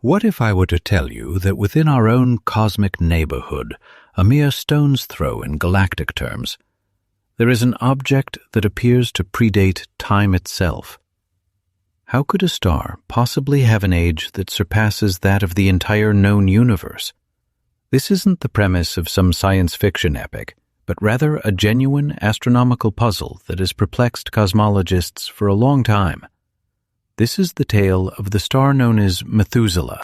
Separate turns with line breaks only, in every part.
What if I were to tell you that within our own cosmic neighborhood, a mere stone's throw in galactic terms, there is an object that appears to predate time itself? How could a star possibly have an age that surpasses that of the entire known universe? This isn't the premise of some science fiction epic, but rather a genuine astronomical puzzle that has perplexed cosmologists for a long time. This is the tale of the star known as Methuselah.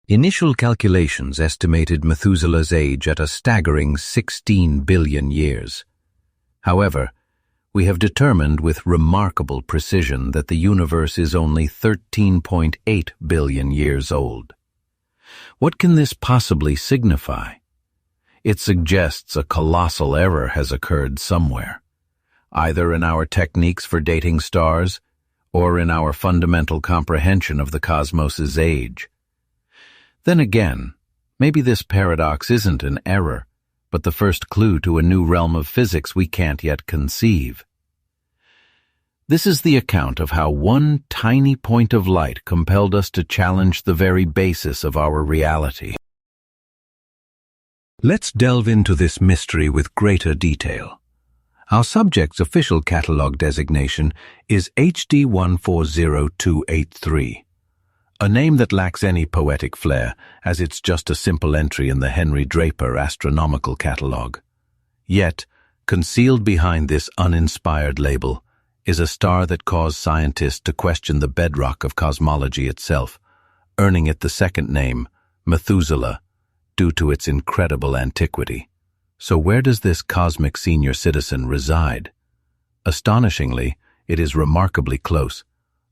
Initial calculations estimated Methuselah's age at a staggering 16 billion years. However, we have determined with remarkable precision that the universe is only 13.8 billion years old. What can this possibly signify? It suggests a colossal error has occurred somewhere, either in our techniques for dating stars or in our fundamental comprehension of the cosmos's age. Then again, maybe this paradox isn't an error, but the first clue to a new realm of physics we can't yet conceive. This is the account of how one tiny point of light compelled us to challenge the very basis of our reality. Let's delve into this mystery with greater detail. Our subject's official catalog designation is HD 140283, a name that lacks any poetic flair, as it's just a simple entry in the Henry Draper astronomical catalog. Yet, concealed behind this uninspired label is a star that caused scientists to question the bedrock of cosmology itself, earning it the second name, Methuselah, due to its incredible antiquity. So where does this cosmic senior citizen reside? Astonishingly, it is remarkably close,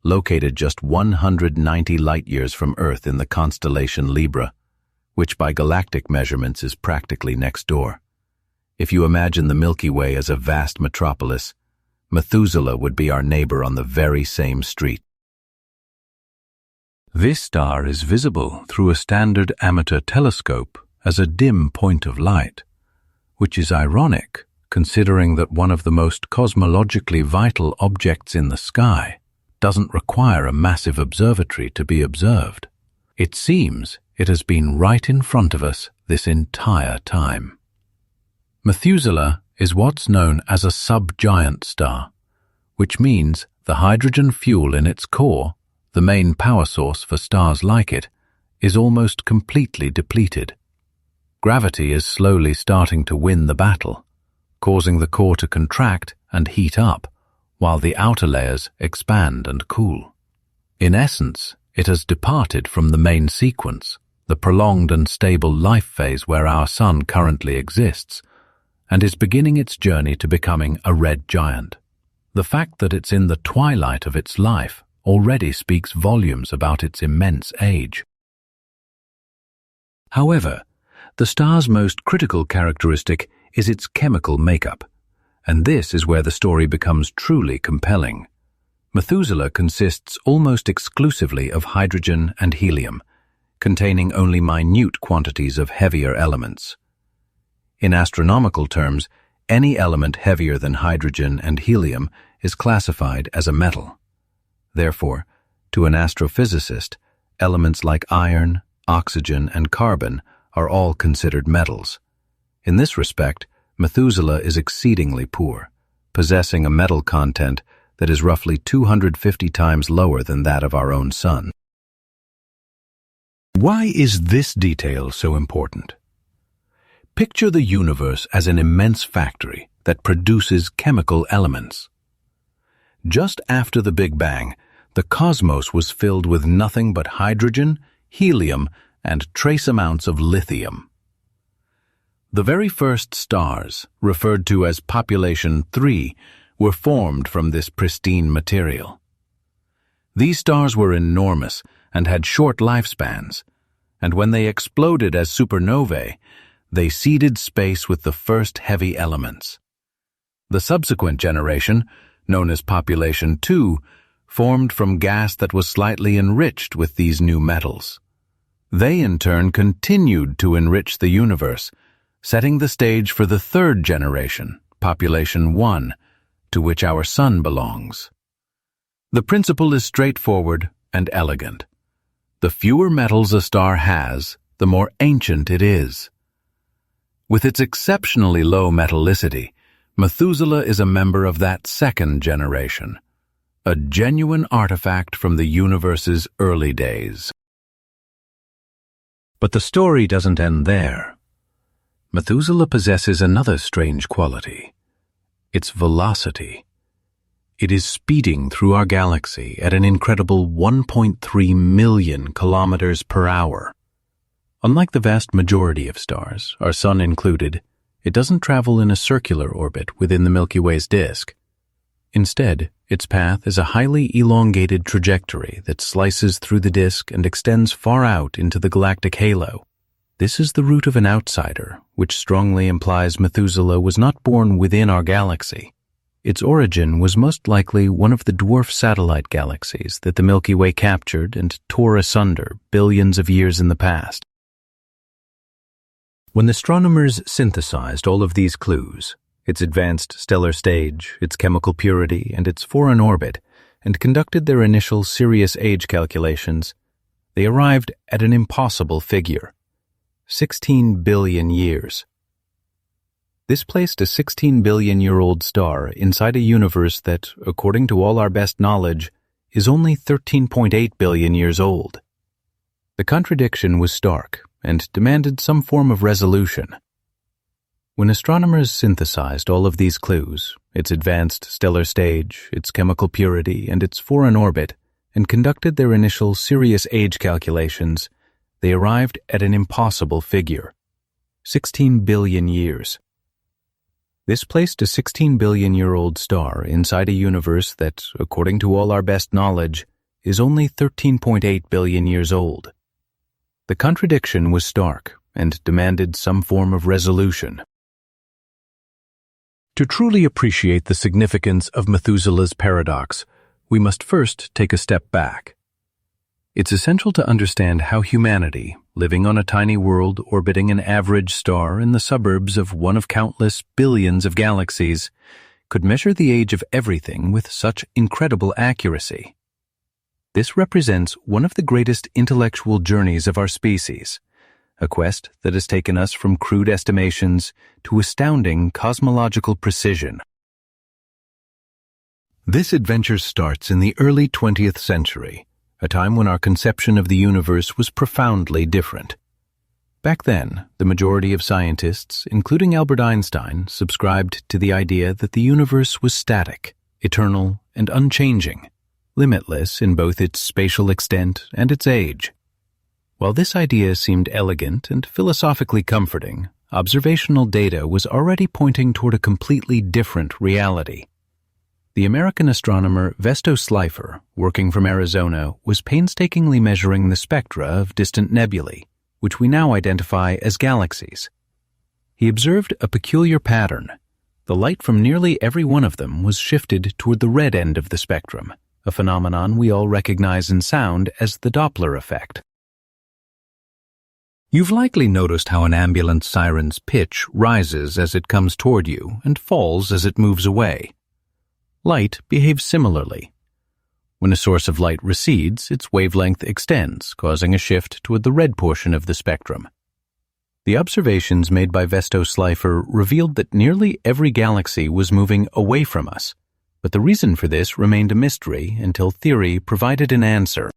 located just 190 light-years from Earth in the constellation Libra, which by galactic measurements is practically next door. If you imagine the Milky Way as a vast metropolis, Methuselah would be our neighbor on the very same street. This star is visible through a standard amateur telescope as a dim point of light, which is ironic considering that one of the most cosmologically vital objects in the sky doesn't require a massive observatory to be observed. It seems it has been right in front of us this entire time. Methuselah is what's known as a subgiant star, which means the hydrogen fuel in its core, the main power source for stars like it, is almost completely depleted. Gravity is slowly starting to win the battle, causing the core to contract and heat up, while the outer layers expand and cool. In essence, it has departed from the main sequence, the prolonged and stable life phase where our sun currently exists, and is beginning its journey to becoming a red giant. The fact that it's in the twilight of its life already speaks volumes about its immense age. However, the star's most critical characteristic is its chemical makeup, and this is where the story becomes truly compelling. Methuselah consists almost exclusively of hydrogen and helium, containing only minute quantities of heavier elements. In astronomical terms, any element heavier than hydrogen and helium is classified as a metal. Therefore, to an astrophysicist, elements like iron, oxygen, and carbon are all considered metals. In this respect, Methuselah is exceedingly poor, possessing a metal content that is roughly 250 times lower than that of our own sun. Why is this detail so important? Picture the universe as an immense factory that produces chemical elements. Just after the Big Bang, the cosmos was filled with nothing but hydrogen, helium, and trace amounts of lithium. The very first stars, referred to as Population 3, were formed from this pristine material. These stars were enormous and had short lifespans, and when they exploded as supernovae, they seeded space with the first heavy elements. The subsequent generation, known as Population 2, formed from gas that was slightly enriched with these new metals. They in turn continued to enrich the universe, setting the stage for the third generation, Population 1, to which our sun belongs. The principle is straightforward and elegant. The fewer metals a star has, the more ancient it is. With its exceptionally low metallicity, Methuselah is a member of that second generation, a genuine artifact from the universe's early days. But the story doesn't end there. Methuselah possesses another strange quality: its velocity. It is speeding through our galaxy at an incredible 1.3 million kilometers per hour. Unlike the vast majority of stars, our Sun included, it doesn't travel in a circular orbit within the Milky Way's disk. Instead, its path is a highly elongated trajectory that slices through the disk and extends far out into the galactic halo. This is the route of an outsider, which strongly implies Methuselah was not born within our galaxy. Its origin was most likely one of the dwarf satellite galaxies that the Milky Way captured and tore asunder billions of years in the past. When the astronomers synthesized all of these clues, its advanced stellar stage, its chemical purity, and its foreign orbit, and conducted their initial Sirius age calculations, they arrived at an impossible figure: 16 billion years. This placed a 16-billion-year-old star inside a universe that, according to all our best knowledge, is only 13.8 billion years old. The contradiction was stark and demanded some form of resolution. When astronomers synthesized all of these clues, its advanced stellar stage, its chemical purity, and its foreign orbit, and conducted their initial Sirius age calculations, they arrived at an impossible figure: 16 billion years. This placed a 16-billion-year-old star inside a universe that, according to all our best knowledge, is only 13.8 billion years old. The contradiction was stark and demanded some form of resolution. To truly appreciate the significance of Methuselah's paradox, we must first take a step back. It's essential to understand how humanity, living on a tiny world orbiting an average star in the suburbs of one of countless billions of galaxies, could measure the age of everything with such incredible accuracy. This represents one of the greatest intellectual journeys of our species, a quest that has taken us from crude estimations to astounding cosmological precision. This adventure starts in the early 20th century, a time when our conception of the universe was profoundly different. Back then, the majority of scientists, including Albert Einstein, subscribed to the idea that the universe was static, eternal, and unchanging, limitless in both its spatial extent and its age. While this idea seemed elegant and philosophically comforting, observational data was already pointing toward a completely different reality. The American astronomer Methuselah, working from Arizona, was painstakingly measuring the spectra of distant nebulae, which we now identify as galaxies. He observed a peculiar pattern. The light from nearly every one of them was shifted toward the red end of the spectrum, a phenomenon we all recognize in sound as the Doppler effect. You've likely noticed how an ambulance siren's pitch rises as it comes toward you and falls as it moves away. Light behaves similarly. When a source of light recedes, its wavelength extends, causing a shift toward the red portion of the spectrum. The observations made by Methuselah revealed that nearly every galaxy was moving away from us, but the reason for this remained a mystery until theory provided an answer.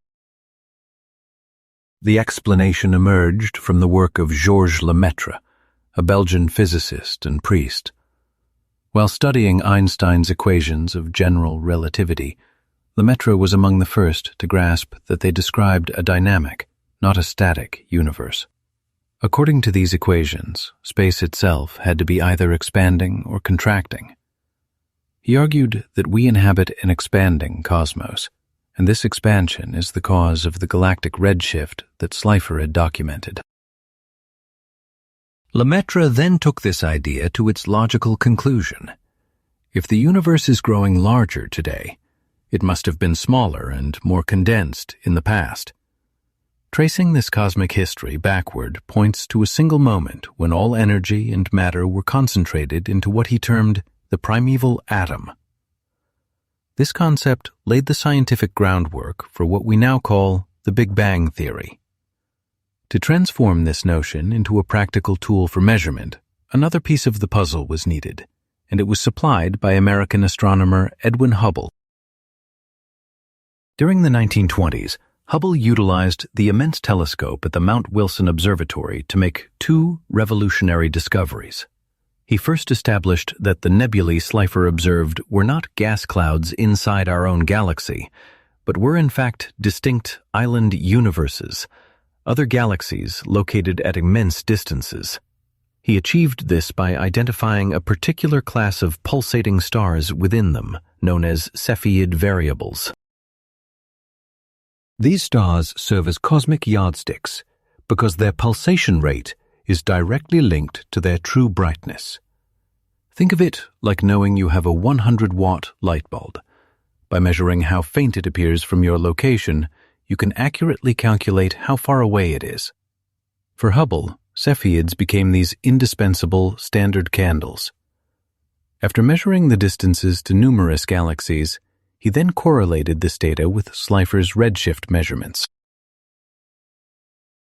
The explanation emerged from the work of Georges Lemaitre, a Belgian physicist and priest. While studying Einstein's equations of general relativity, Lemaitre was among the first to grasp that they described a dynamic, not a static, universe. According to these equations, space itself had to be either expanding or contracting. He argued that we inhabit an expanding cosmos, and this expansion is the cause of the galactic redshift that Schleifer had documented. Lemaitre then took this idea to its logical conclusion. If the universe is growing larger today, it must have been smaller and more condensed in the past. Tracing this cosmic history backward points to a single moment when all energy and matter were concentrated into what he termed the primeval atom. This concept laid the scientific groundwork for what we now call the Big Bang theory. To transform this notion into a practical tool for measurement, another piece of the puzzle was needed, and it was supplied by American astronomer Edwin Hubble. During the 1920s, Hubble utilized the immense telescope at the Mount Wilson Observatory to make two revolutionary discoveries. He first established that the nebulae Slipher observed were not gas clouds inside our own galaxy, but were in fact distinct island universes, other galaxies located at immense distances. He achieved this by identifying a particular class of pulsating stars within them, known as Cepheid variables. These stars serve as cosmic yardsticks because their pulsation rate is directly linked to their true brightness. Think of it like knowing you have a 100-watt light bulb. By measuring how faint it appears from your location, you can accurately calculate how far away it is. For Hubble, Cepheids became these indispensable standard candles. After measuring the distances to numerous galaxies, he then correlated this data with Slipher's redshift measurements.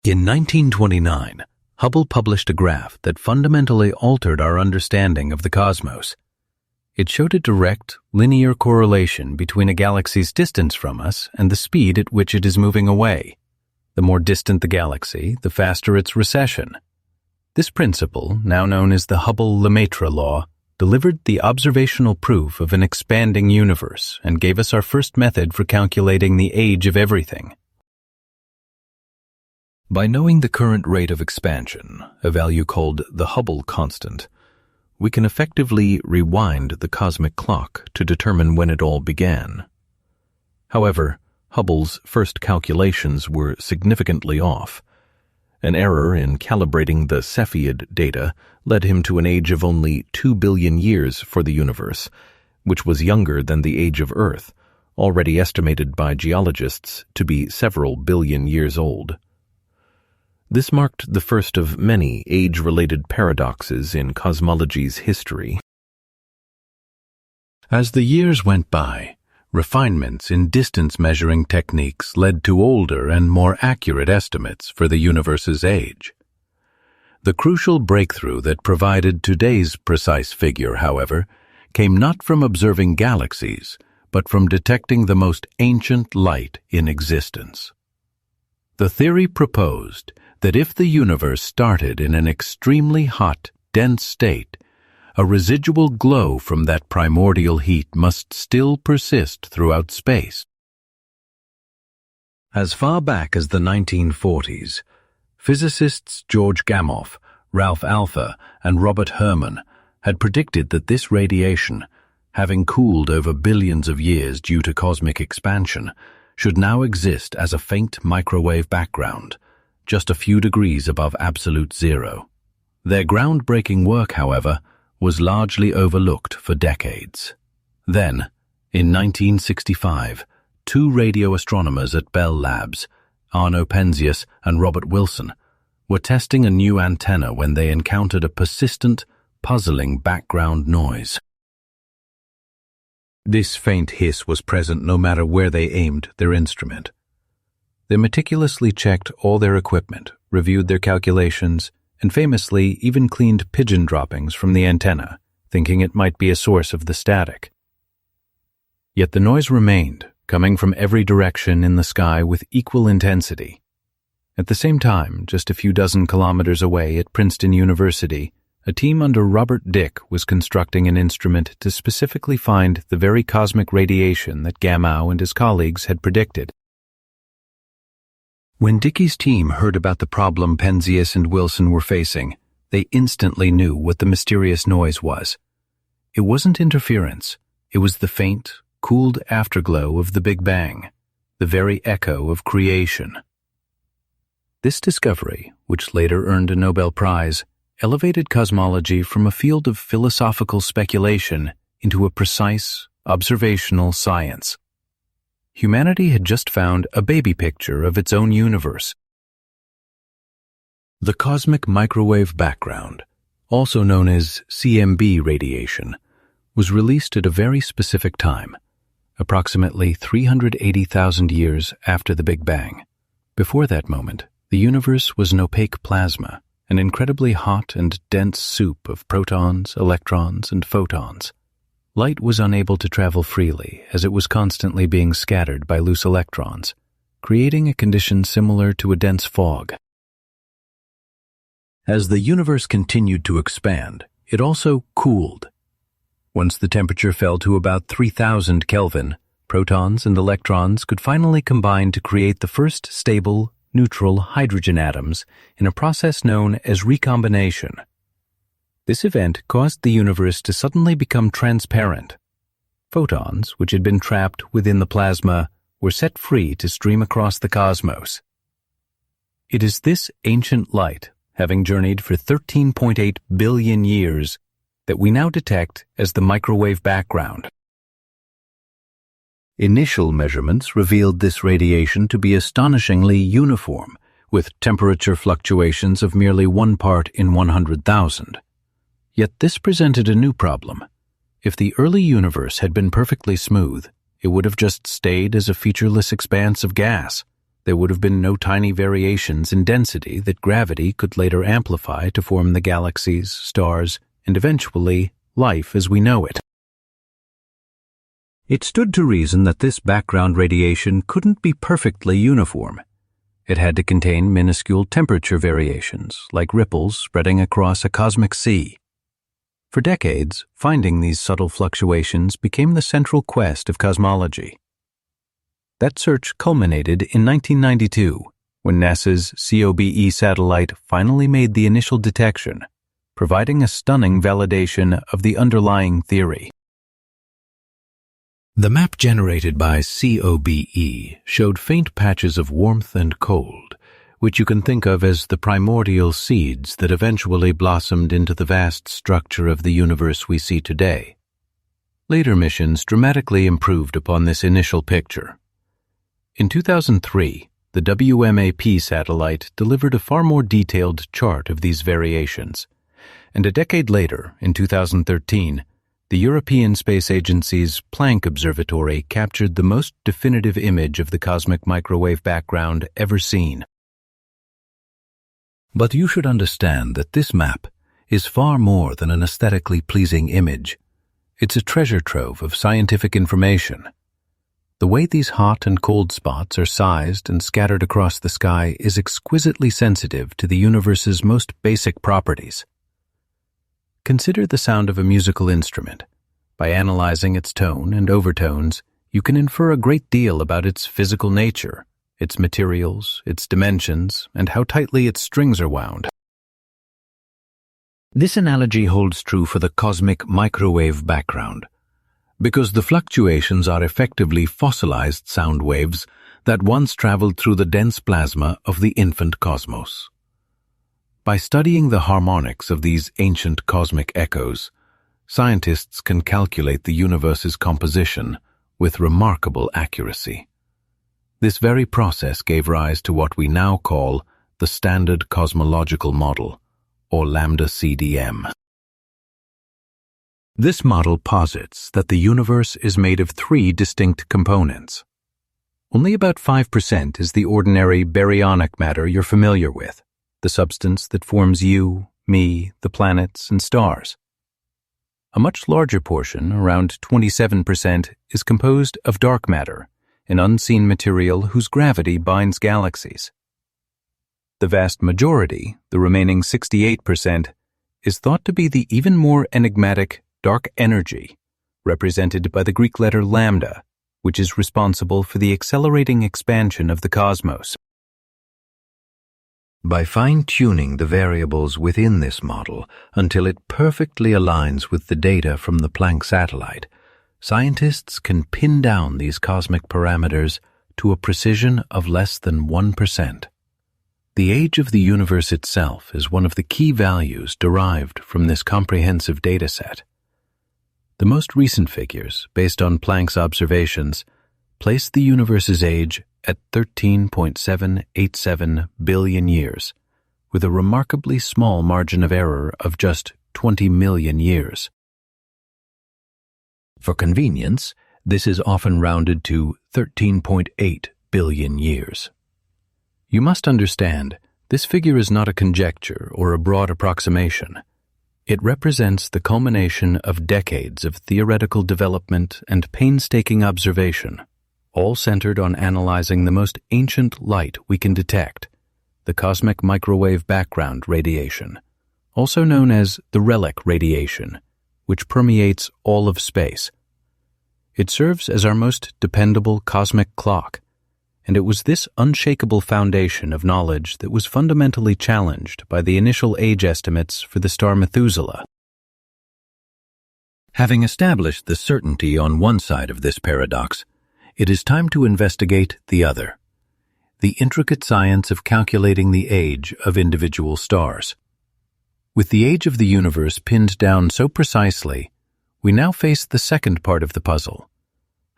In 1929, Hubble published a graph that fundamentally altered our understanding of the cosmos. It showed a direct, linear correlation between a galaxy's distance from us and the speed at which it is moving away. The more distant the galaxy, the faster its recession. This principle, now known as the Hubble-Lemaitre law, delivered the observational proof of an expanding universe and gave us our first method for calculating the age of everything. By knowing the current rate of expansion, a value called the Hubble constant, we can effectively rewind the cosmic clock to determine when it all began. However, Hubble's first calculations were significantly off. An error in calibrating the Cepheid data led him to an age of only 2 billion years for the universe, which was younger than the age of Earth, already estimated by geologists to be several billion years old. This marked the first of many age-related paradoxes in cosmology's history. As the years went by, refinements in distance-measuring techniques led to older and more accurate estimates for the universe's age. The crucial breakthrough that provided today's precise figure, however, came not from observing galaxies, but from detecting the most ancient light in existence. The theory proposed that if the universe started in an extremely hot, dense state, a residual glow from that primordial heat must still persist throughout space. As far back as the 1940s, physicists George Gamow, Ralph Alpher, and Robert Herman had predicted that this radiation, having cooled over billions of years due to cosmic expansion, should now exist as a faint microwave background, just a few degrees above absolute zero. Their groundbreaking work, however, was largely overlooked for decades. Then, in 1965, two radio astronomers at Bell Labs, Arno Penzias and Robert Wilson, were testing a new antenna when they encountered a persistent, puzzling background noise. This faint hiss was present no matter where they aimed their instrument. They meticulously checked all their equipment, reviewed their calculations, and famously even cleaned pigeon droppings from the antenna, thinking it might be a source of the static. Yet the noise remained, coming from every direction in the sky with equal intensity. At the same time, just a few dozen kilometers away at Princeton University, a team under Robert Dicke was constructing an instrument to specifically find the very cosmic radiation that Gamow and his colleagues had predicted. When Dickey's team heard about the problem Penzias and Wilson were facing, they instantly knew what the mysterious noise was. It wasn't interference. It was the faint, cooled afterglow of the Big Bang, the very echo of creation. This discovery, which later earned a Nobel Prize, elevated cosmology from a field of philosophical speculation into a precise, observational science. Humanity had just found a baby picture of its own universe. The cosmic microwave background, also known as CMB radiation, was released at a very specific time, approximately 380,000 years after the Big Bang. Before that moment, the universe was an opaque plasma, an incredibly hot and dense soup of protons, electrons, and photons. Light was unable to travel freely as it was constantly being scattered by loose electrons, creating a condition similar to a dense fog. As the universe continued to expand, it also cooled. Once the temperature fell to about 3000 Kelvin, protons and electrons could finally combine to create the first stable, neutral hydrogen atoms in a process known as recombination. This event caused the universe to suddenly become transparent. Photons, which had been trapped within the plasma, were set free to stream across the cosmos. It is this ancient light, having journeyed for 13.8 billion years, that we now detect as the microwave background. Initial measurements revealed this radiation to be astonishingly uniform, with temperature fluctuations of merely 1 part in 100,000. Yet this presented a new problem. If the early universe had been perfectly smooth, it would have just stayed as a featureless expanse of gas. There would have been no tiny variations in density that gravity could later amplify to form the galaxies, stars, and eventually life as we know it. It stood to reason that this background radiation couldn't be perfectly uniform. It had to contain minuscule temperature variations, like ripples spreading across a cosmic sea. For decades, finding these subtle fluctuations became the central quest of cosmology. That search culminated in 1992, when NASA's COBE satellite finally made the initial detection, providing a stunning validation of the underlying theory. The map generated by COBE showed faint patches of warmth and cold, which you can think of as the primordial seeds that eventually blossomed into the vast structure of the universe we see today. Later missions dramatically improved upon this initial picture. In 2003, the WMAP satellite delivered a far more detailed chart of these variations, and a decade later, in 2013, the European Space Agency's Planck Observatory captured the most definitive image of the cosmic microwave background ever seen. But you should understand that this map is far more than an aesthetically pleasing image. It's a treasure trove of scientific information. The way these hot and cold spots are sized and scattered across the sky is exquisitely sensitive to the universe's most basic properties. Consider the sound of a musical instrument. By analyzing its tone and overtones, you can infer a great deal about its physical nature, its materials, its dimensions, and how tightly its strings are wound. This analogy holds true for the cosmic microwave background, because the fluctuations are effectively fossilized sound waves that once traveled through the dense plasma of the infant cosmos. By studying the harmonics of these ancient cosmic echoes, scientists can calculate the universe's composition with remarkable accuracy. This very process gave rise to what we now call the Standard Cosmological Model, or lambda-CDM. This model posits that the universe is made of 3 distinct components. Only about 5% is the ordinary baryonic matter you're familiar with, the substance that forms you, me, the planets, and stars. A much larger portion, around 27%, is composed of dark matter, an unseen material whose gravity binds galaxies. The vast majority, the remaining 68%, is thought to be the even more enigmatic dark energy, represented by the Greek letter lambda, which is responsible for the accelerating expansion of the cosmos. By fine-tuning the variables within this model until it perfectly aligns with the data from the Planck satellite, scientists can pin down these cosmic parameters to a precision of less than 1%. The age of the universe itself is one of the key values derived from this comprehensive dataset. The most recent figures, based on Planck's observations, place the universe's age at 13.787 billion years, with a remarkably small margin of error of just 20 million years. For convenience, this is often rounded to 13.8 billion years. You must understand, this figure is not a conjecture or a broad approximation. It represents the culmination of decades of theoretical development and painstaking observation, all centered on analyzing the most ancient light we can detect, the cosmic microwave background radiation, also known as the relic radiation, which permeates all of space. It serves as our most dependable cosmic clock, and it was this unshakable foundation of knowledge that was fundamentally challenged by the initial age estimates for the star Methuselah. Having established the certainty on one side of this paradox, it is time to investigate the other, the intricate science of calculating the age of individual stars. With the age of the universe pinned down so precisely, we now face the second part of the puzzle.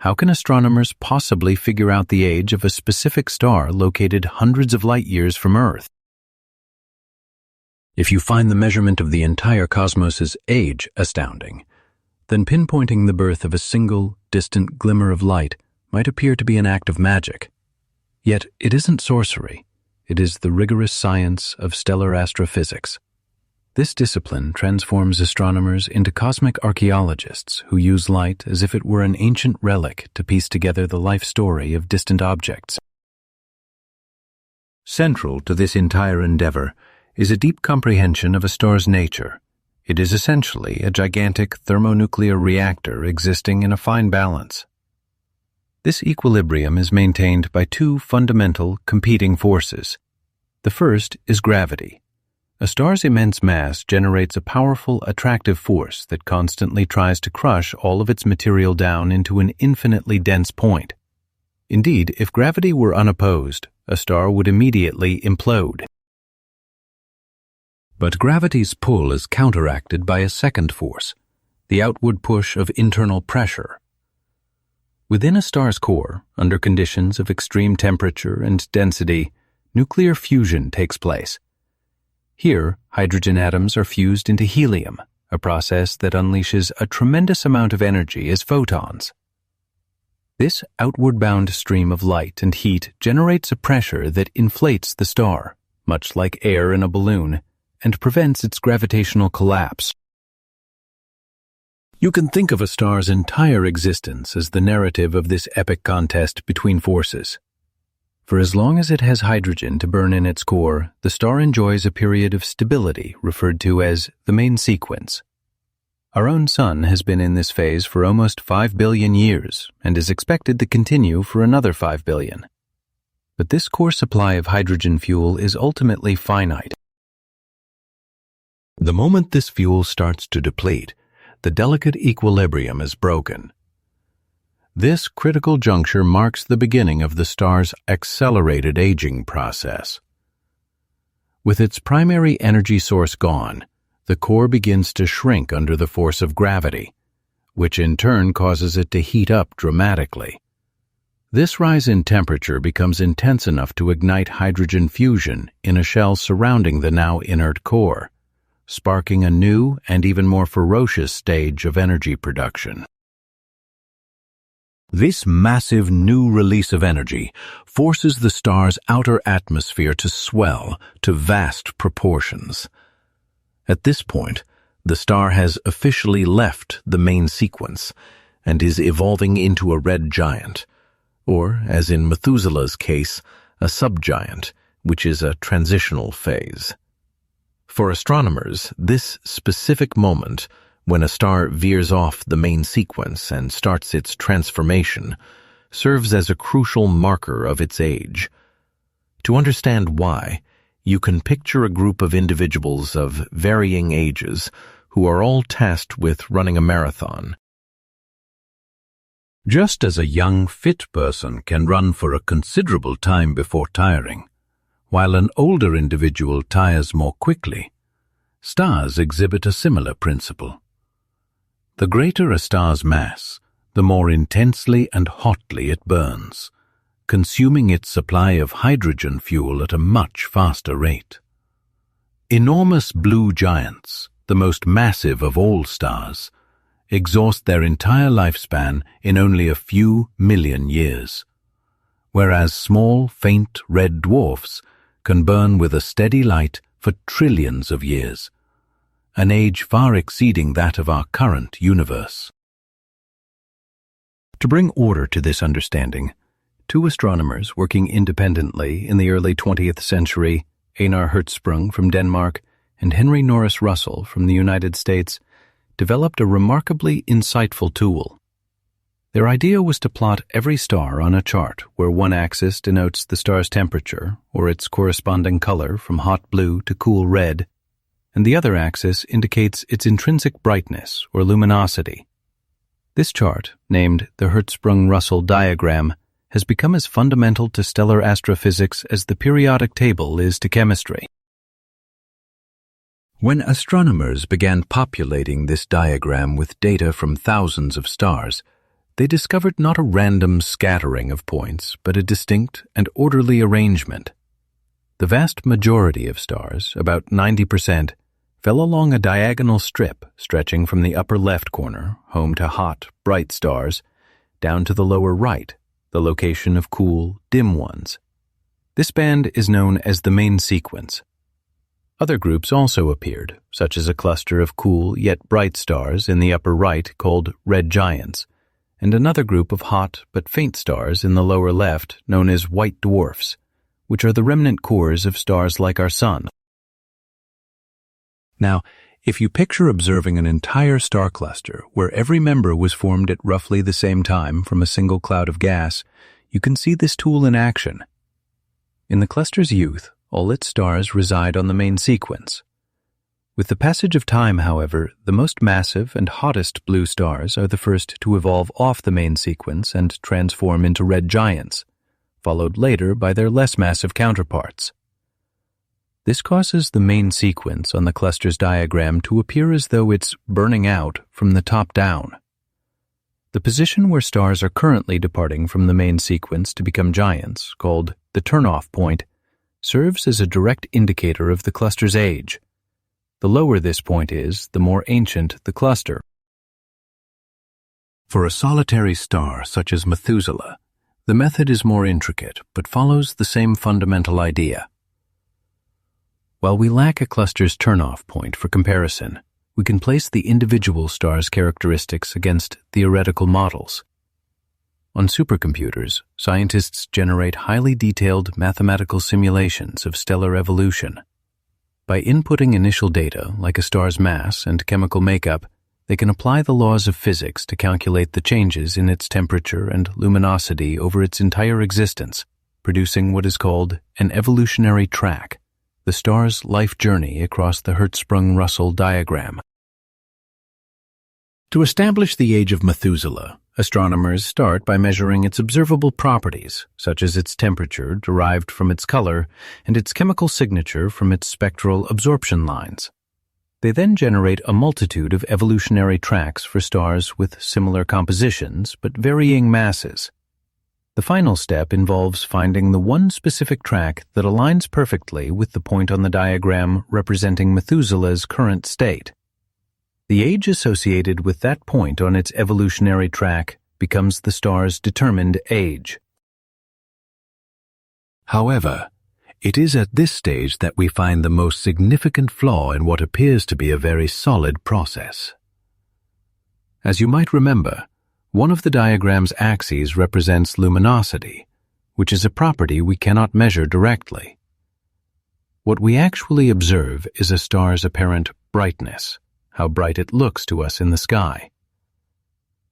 How can astronomers possibly figure out the age of a specific star located hundreds of light years from Earth? If you find the measurement of the entire cosmos's age astounding, then pinpointing the birth of a single, distant glimmer of light might appear to be an act of magic. Yet it isn't sorcery. It is the rigorous science of stellar astrophysics. This discipline transforms astronomers into cosmic archaeologists who use light as if it were an ancient relic to piece together the life story of distant objects. Central to this entire endeavor is a deep comprehension of a star's nature. It is essentially a gigantic thermonuclear reactor existing in a fine balance. This equilibrium is maintained by two fundamental competing forces. The first is gravity. A star's immense mass generates a powerful, attractive force that constantly tries to crush all of its material down into an infinitely dense point. Indeed, if gravity were unopposed, a star would immediately implode. But gravity's pull is counteracted by a second force, the outward push of internal pressure. Within a star's core, under conditions of extreme temperature and density, nuclear fusion takes place. Here, hydrogen atoms are fused into helium, a process that unleashes a tremendous amount of energy as photons. This outward-bound stream of light and heat generates a pressure that inflates the star, much like air in a balloon, and prevents its gravitational collapse. You can think of a star's entire existence as the narrative of this epic contest between forces. For as long as it has hydrogen to burn in its core, the star enjoys a period of stability referred to as the main sequence. Our own Sun has been in this phase for almost 5 billion years and is expected to continue for another 5 billion. But this core supply of hydrogen fuel is ultimately finite. The moment this fuel starts to deplete, the delicate equilibrium is broken. This critical juncture marks the beginning of the star's accelerated aging process. With its primary energy source gone, the core begins to shrink under the force of gravity, which in turn causes it to heat up dramatically. This rise in temperature becomes intense enough to ignite hydrogen fusion in a shell surrounding the now inert core, sparking a new and even more ferocious stage of energy production. This massive new release of energy forces the star's outer atmosphere to swell to vast proportions. At this point, the star has officially left the main sequence and is evolving into a red giant, or, as in Methuselah's case, a subgiant, which is a transitional phase. For astronomers, this specific moment, when a star veers off the main sequence and starts its transformation, serves as a crucial marker of its age. To understand why, you can picture a group of individuals of varying ages who are all tasked with running a marathon. Just as a young, fit person can run for a considerable time before tiring, while an older individual tires more quickly, stars exhibit a similar principle. The greater a star's mass, the more intensely and hotly it burns, consuming its supply of hydrogen fuel at a much faster rate. Enormous blue giants, the most massive of all stars, exhaust their entire lifespan in only a few million years. whereas small, faint red dwarfs can burn with a steady light for trillions of years, an age far exceeding that of our current universe. To bring order to this understanding, two astronomers working independently in the early 20th century, Einar Hertzsprung from Denmark and Henry Norris Russell from the United States, developed a remarkably insightful tool. Their idea was to plot every star on a chart where one axis denotes the star's temperature or its corresponding color from hot blue to cool red, and the other axis indicates its intrinsic brightness or luminosity. This chart, named the Hertzsprung-Russell diagram, has become as fundamental to stellar astrophysics as the periodic table is to chemistry. When astronomers began populating this diagram with data from thousands of stars, they discovered not a random scattering of points, but a distinct and orderly arrangement. The vast majority of stars, about 90%, fell along a diagonal strip stretching from the upper left corner, home to hot, bright stars, down to the lower right, the location of cool, dim ones. This band is known as the main sequence. Other groups also appeared, such as a cluster of cool yet bright stars in the upper right called red giants, and another group of hot but faint stars in the lower left known as white dwarfs, which are the remnant cores of stars like our Sun. Now, if you picture observing an entire star cluster where every member was formed at roughly the same time from a single cloud of gas, you can see this tool in action. In the cluster's youth, all its stars reside on the main sequence. With the passage of time, however, the most massive and hottest blue stars are the first to evolve off the main sequence and transform into red giants, followed later by their less massive counterparts. This causes the main sequence on the cluster's diagram to appear as though it's burning out from the top down. The position where stars are currently departing from the main sequence to become giants, called the turn-off point, serves as a direct indicator of the cluster's age. The lower this point is, the more ancient the cluster. For a solitary star such as Methuselah, the method is more intricate but follows the same fundamental idea. While we lack a cluster's turn-off point for comparison, we can place the individual star's characteristics against theoretical models. On supercomputers, scientists generate highly detailed mathematical simulations of stellar evolution. By inputting initial data, like a star's mass and chemical makeup, they can apply the laws of physics to calculate the changes in its temperature and luminosity over its entire existence, producing what is called an evolutionary track, the star's life journey across the Hertzsprung-Russell diagram. To establish the age of Methuselah, astronomers start by measuring its observable properties, such as its temperature derived from its color and its chemical signature from its spectral absorption lines. They then generate a multitude of evolutionary tracks for stars with similar compositions but varying masses. The final step involves finding the one specific track that aligns perfectly with the point on the diagram representing Methuselah's current state. The age associated with that point on its evolutionary track becomes the star's determined age. However, it is at this stage that we find the most significant flaw in what appears to be a very solid process. As you might remember, one of the diagram's axes represents luminosity, which is a property we cannot measure directly. What we actually observe is a star's apparent brightness, how bright it looks to us in the sky.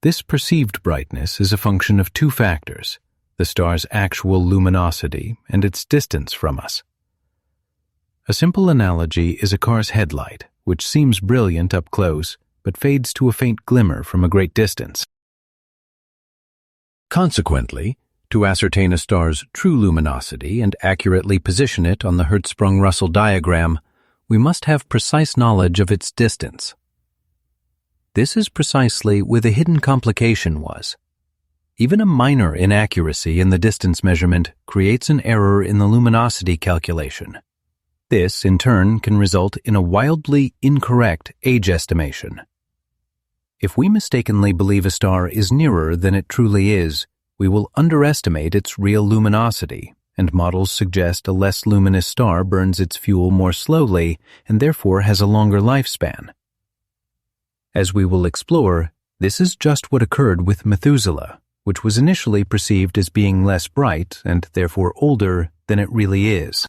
This perceived brightness is a function of two factors, the star's actual luminosity and its distance from us. A simple analogy is a car's headlight, which seems brilliant up close, but fades to a faint glimmer from a great distance. Consequently, to ascertain a star's true luminosity and accurately position it on the Hertzsprung-Russell diagram, we must have precise knowledge of its distance. This is precisely where the hidden complication was. Even a minor inaccuracy in the distance measurement creates an error in the luminosity calculation. This, in turn, can result in a wildly incorrect age estimation. If we mistakenly believe a star is nearer than it truly is, we will underestimate its real luminosity, and models suggest a less luminous star burns its fuel more slowly and therefore has a longer lifespan. As we will explore, this is just what occurred with Methuselah, which was initially perceived as being less bright and therefore older than it really is.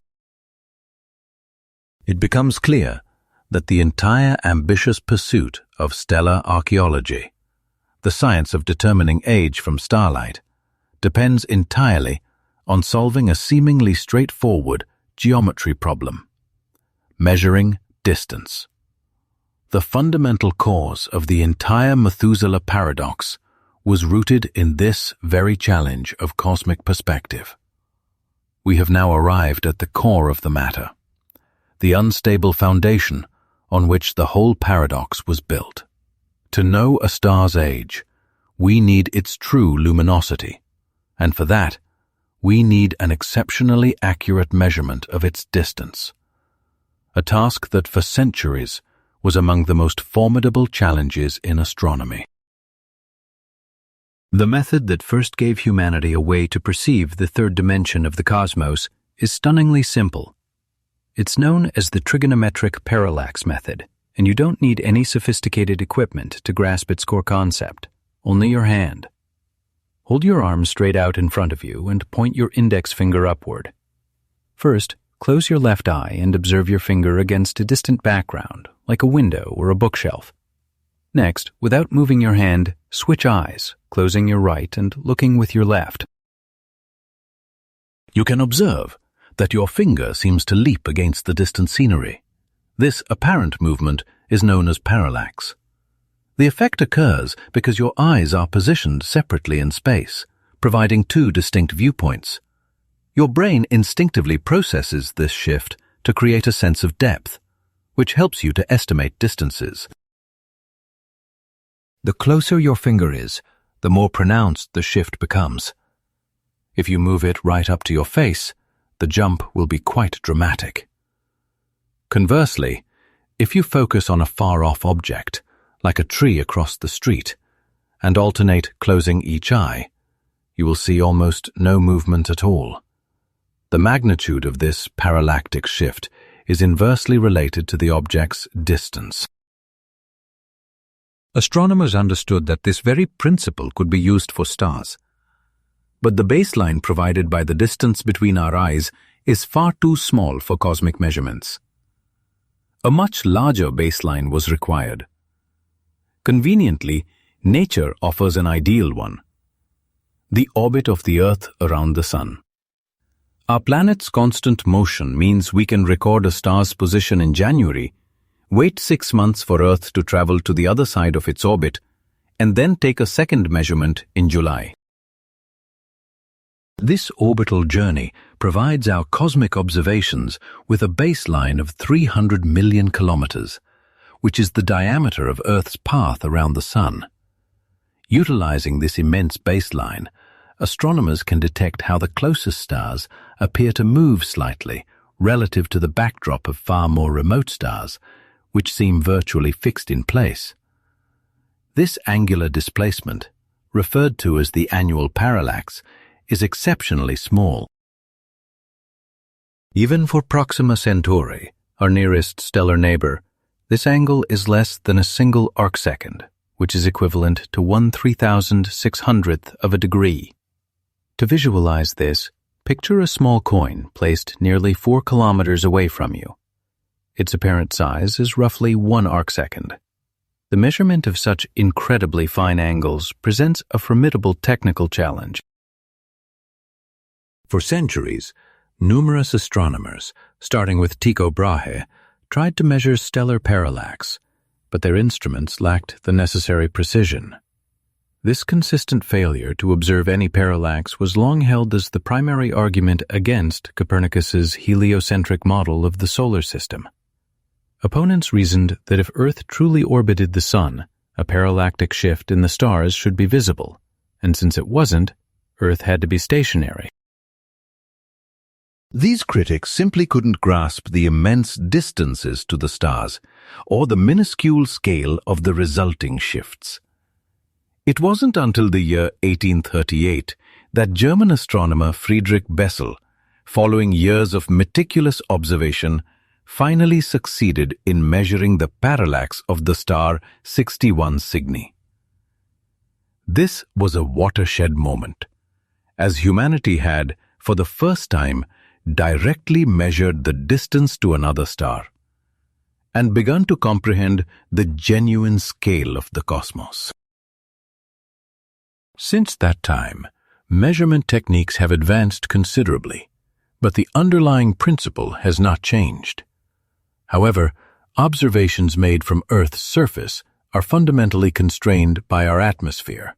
It becomes clear that the entire ambitious pursuit of stellar archaeology, the science of determining age from starlight, depends entirely on solving a seemingly straightforward geometry problem: measuring distance. The fundamental cause of the entire Methuselah paradox was rooted in this very challenge of cosmic perspective. We have now arrived at the core of the matter, the unstable foundation on which the whole paradox was built. To know a star's age, we need its true luminosity, and for that, we need an exceptionally accurate measurement of its distance, a task that for centuries was among the most formidable challenges in astronomy. The method that first gave humanity a way to perceive the third dimension of the cosmos is stunningly simple. It's known as the trigonometric parallax method, and you don't need any sophisticated equipment to grasp its core concept, only your hand. Hold your arm straight out in front of you and point your index finger upward. First, close your left eye and observe your finger against a distant background, like a window or a bookshelf. Next, without moving your hand, switch eyes, closing your right and looking with your left. You can observe that your finger seems to leap against the distant scenery. This apparent movement is known as parallax. The effect occurs because your eyes are positioned separately in space, providing two distinct viewpoints. Your brain instinctively processes this shift to create a sense of depth, which helps you to estimate distances. The closer your finger is, the more pronounced the shift becomes. If you move it right up to your face, the jump will be quite dramatic. Conversely, if you focus on a far-off object, like a tree across the street, and alternate closing each eye, you will see almost no movement at all. The magnitude of this parallactic shift is inversely related to the object's distance. Astronomers understood that this very principle could be used for stars. But the baseline provided by the distance between our eyes is far too small for cosmic measurements. A much larger baseline was required. Conveniently, nature offers an ideal one: the orbit of the Earth around the Sun. Our planet's constant motion means we can record a star's position in January, wait 6 months for Earth to travel to the other side of its orbit, and then take a second measurement in July. This orbital journey provides our cosmic observations with a baseline of 300 million kilometers, which is the diameter of Earth's path around the Sun. Utilizing this immense baseline, astronomers can detect how the closest stars appear to move slightly relative to the backdrop of far more remote stars, which seem virtually fixed in place. This angular displacement, referred to as the annual parallax, is exceptionally small. Even for Proxima Centauri, our nearest stellar neighbor, this angle is less than a single arcsecond, which is equivalent to 1/3600th of a degree. To visualize this, picture a small coin placed nearly 4 kilometers away from you. Its apparent size is roughly 1 arcsecond. The measurement of such incredibly fine angles presents a formidable technical challenge. For centuries, numerous astronomers, starting with Tycho Brahe, tried to measure stellar parallax, but their instruments lacked the necessary precision. This consistent failure to observe any parallax was long held as the primary argument against Copernicus's heliocentric model of the solar system. Opponents reasoned that if Earth truly orbited the Sun, a parallactic shift in the stars should be visible, and since it wasn't, Earth had to be stationary. These critics simply couldn't grasp the immense distances to the stars or the minuscule scale of the resulting shifts. It wasn't until the year 1838 that German astronomer Friedrich Bessel, following years of meticulous observation, finally succeeded in measuring the parallax of the star 61 Cygni. This was a watershed moment, as humanity had, for the first time, directly measured the distance to another star and begun to comprehend the genuine scale of the cosmos. Since that time, measurement techniques have advanced considerably, but the underlying principle has not changed. However, observations made from Earth's surface are fundamentally constrained by our atmosphere.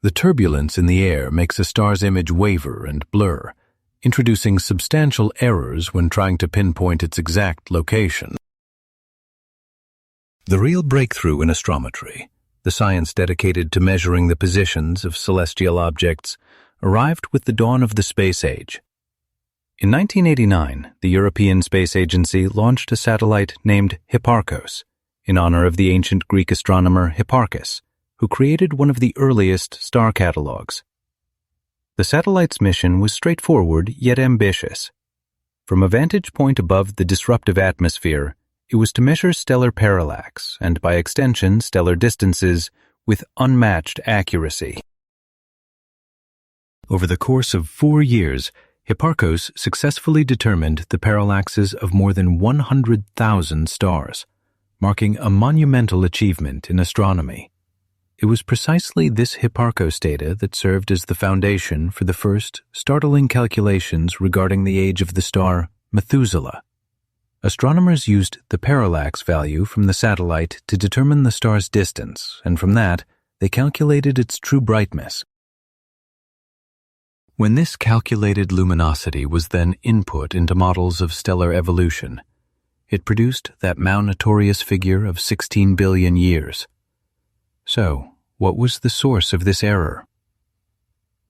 The turbulence in the air makes a star's image waver and blur, introducing substantial errors when trying to pinpoint its exact location. The real breakthrough in astrometry, the science dedicated to measuring the positions of celestial objects, arrived with the dawn of the space age. In 1989, the European Space Agency launched a satellite named Hipparcos, in honor of the ancient Greek astronomer Hipparchus, who created one of the earliest star catalogs. The satellite's mission was straightforward yet ambitious. From a vantage point above the disruptive atmosphere, it was to measure stellar parallax and, by extension, stellar distances with unmatched accuracy. Over the course of 4 years, Hipparchos successfully determined the parallaxes of more than 100,000 stars, marking a monumental achievement in astronomy. It was precisely this Hipparchos data that served as the foundation for the first startling calculations regarding the age of the star Methuselah. Astronomers used the parallax value from the satellite to determine the star's distance, and from that, they calculated its true brightness. When this calculated luminosity was then input into models of stellar evolution, it produced that notorious figure of 16 billion years. So, what was the source of this error?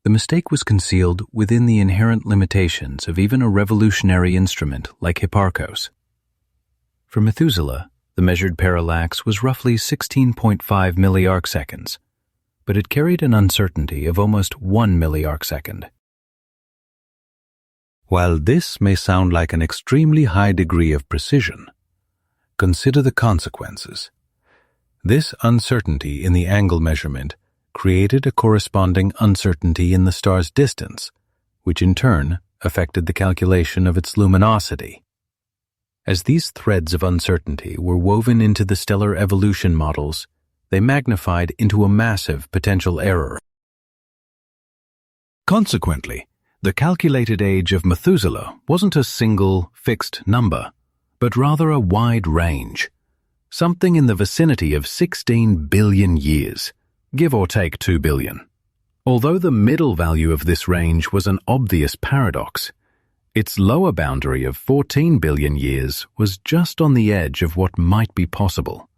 The mistake was concealed within the inherent limitations of even a revolutionary instrument like Hipparchos. For Methuselah, the measured parallax was roughly 16.5 milliarcseconds, but it carried an uncertainty of almost 1 milliarcsecond. While this may sound like an extremely high degree of precision, consider the consequences. This uncertainty in the angle measurement created a corresponding uncertainty in the star's distance, which in turn affected the calculation of its luminosity. As these threads of uncertainty were woven into the stellar evolution models, they magnified into a massive potential error. Consequently, the calculated age of Methuselah wasn't a single, fixed number, but rather a wide range, something in the vicinity of 16 billion years, give or take 2 billion. Although the middle value of this range was an obvious paradox, its lower boundary of 14 billion years was just on the edge of what might be possible,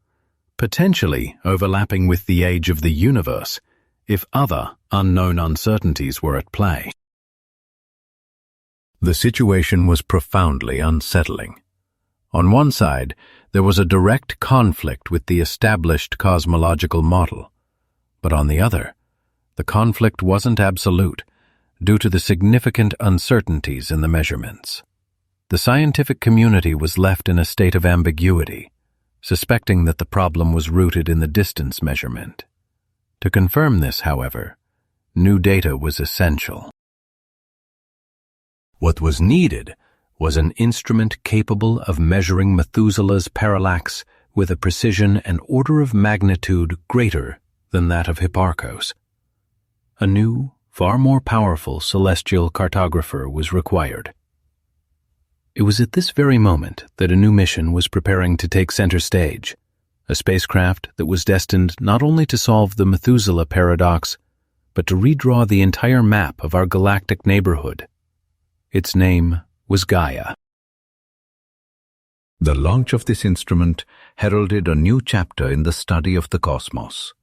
potentially overlapping with the age of the universe if other unknown uncertainties were at play. The situation was profoundly unsettling. On one side, there was a direct conflict with the established cosmological model, but on the other, the conflict wasn't absolute, due to the significant uncertainties in the measurements. The scientific community was left in a state of ambiguity, suspecting that the problem was rooted in the distance measurement. To confirm this, however, new data was essential. What was needed was an instrument capable of measuring Methuselah's parallax with a precision and order of magnitude greater than that of Hipparchos. A new, far more powerful celestial cartographer was required. It was at this very moment that a new mission was preparing to take center stage, a spacecraft that was destined not only to solve the Methuselah paradox, but to redraw the entire map of our galactic neighborhood. Its name was Gaia. The launch of this instrument heralded a new chapter in the study of the cosmos.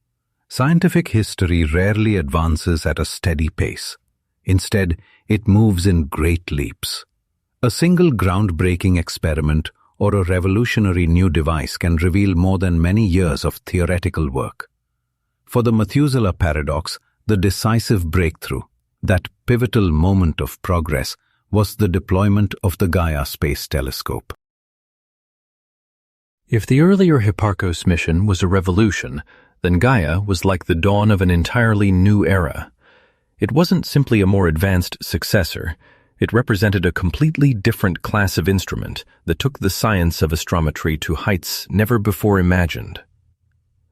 Scientific history rarely advances at a steady pace. Instead, it moves in great leaps. A single groundbreaking experiment or a revolutionary new device can reveal more than many years of theoretical work. For the Methuselah paradox, the decisive breakthrough, That pivotal moment of progress was the deployment of the Gaia Space Telescope.
If the earlier Hipparcos mission was a revolution, then Gaia was like the dawn of an entirely new era. It wasn't simply a more advanced successor. It represented a completely different class of instrument that took the science of astrometry to heights never before imagined.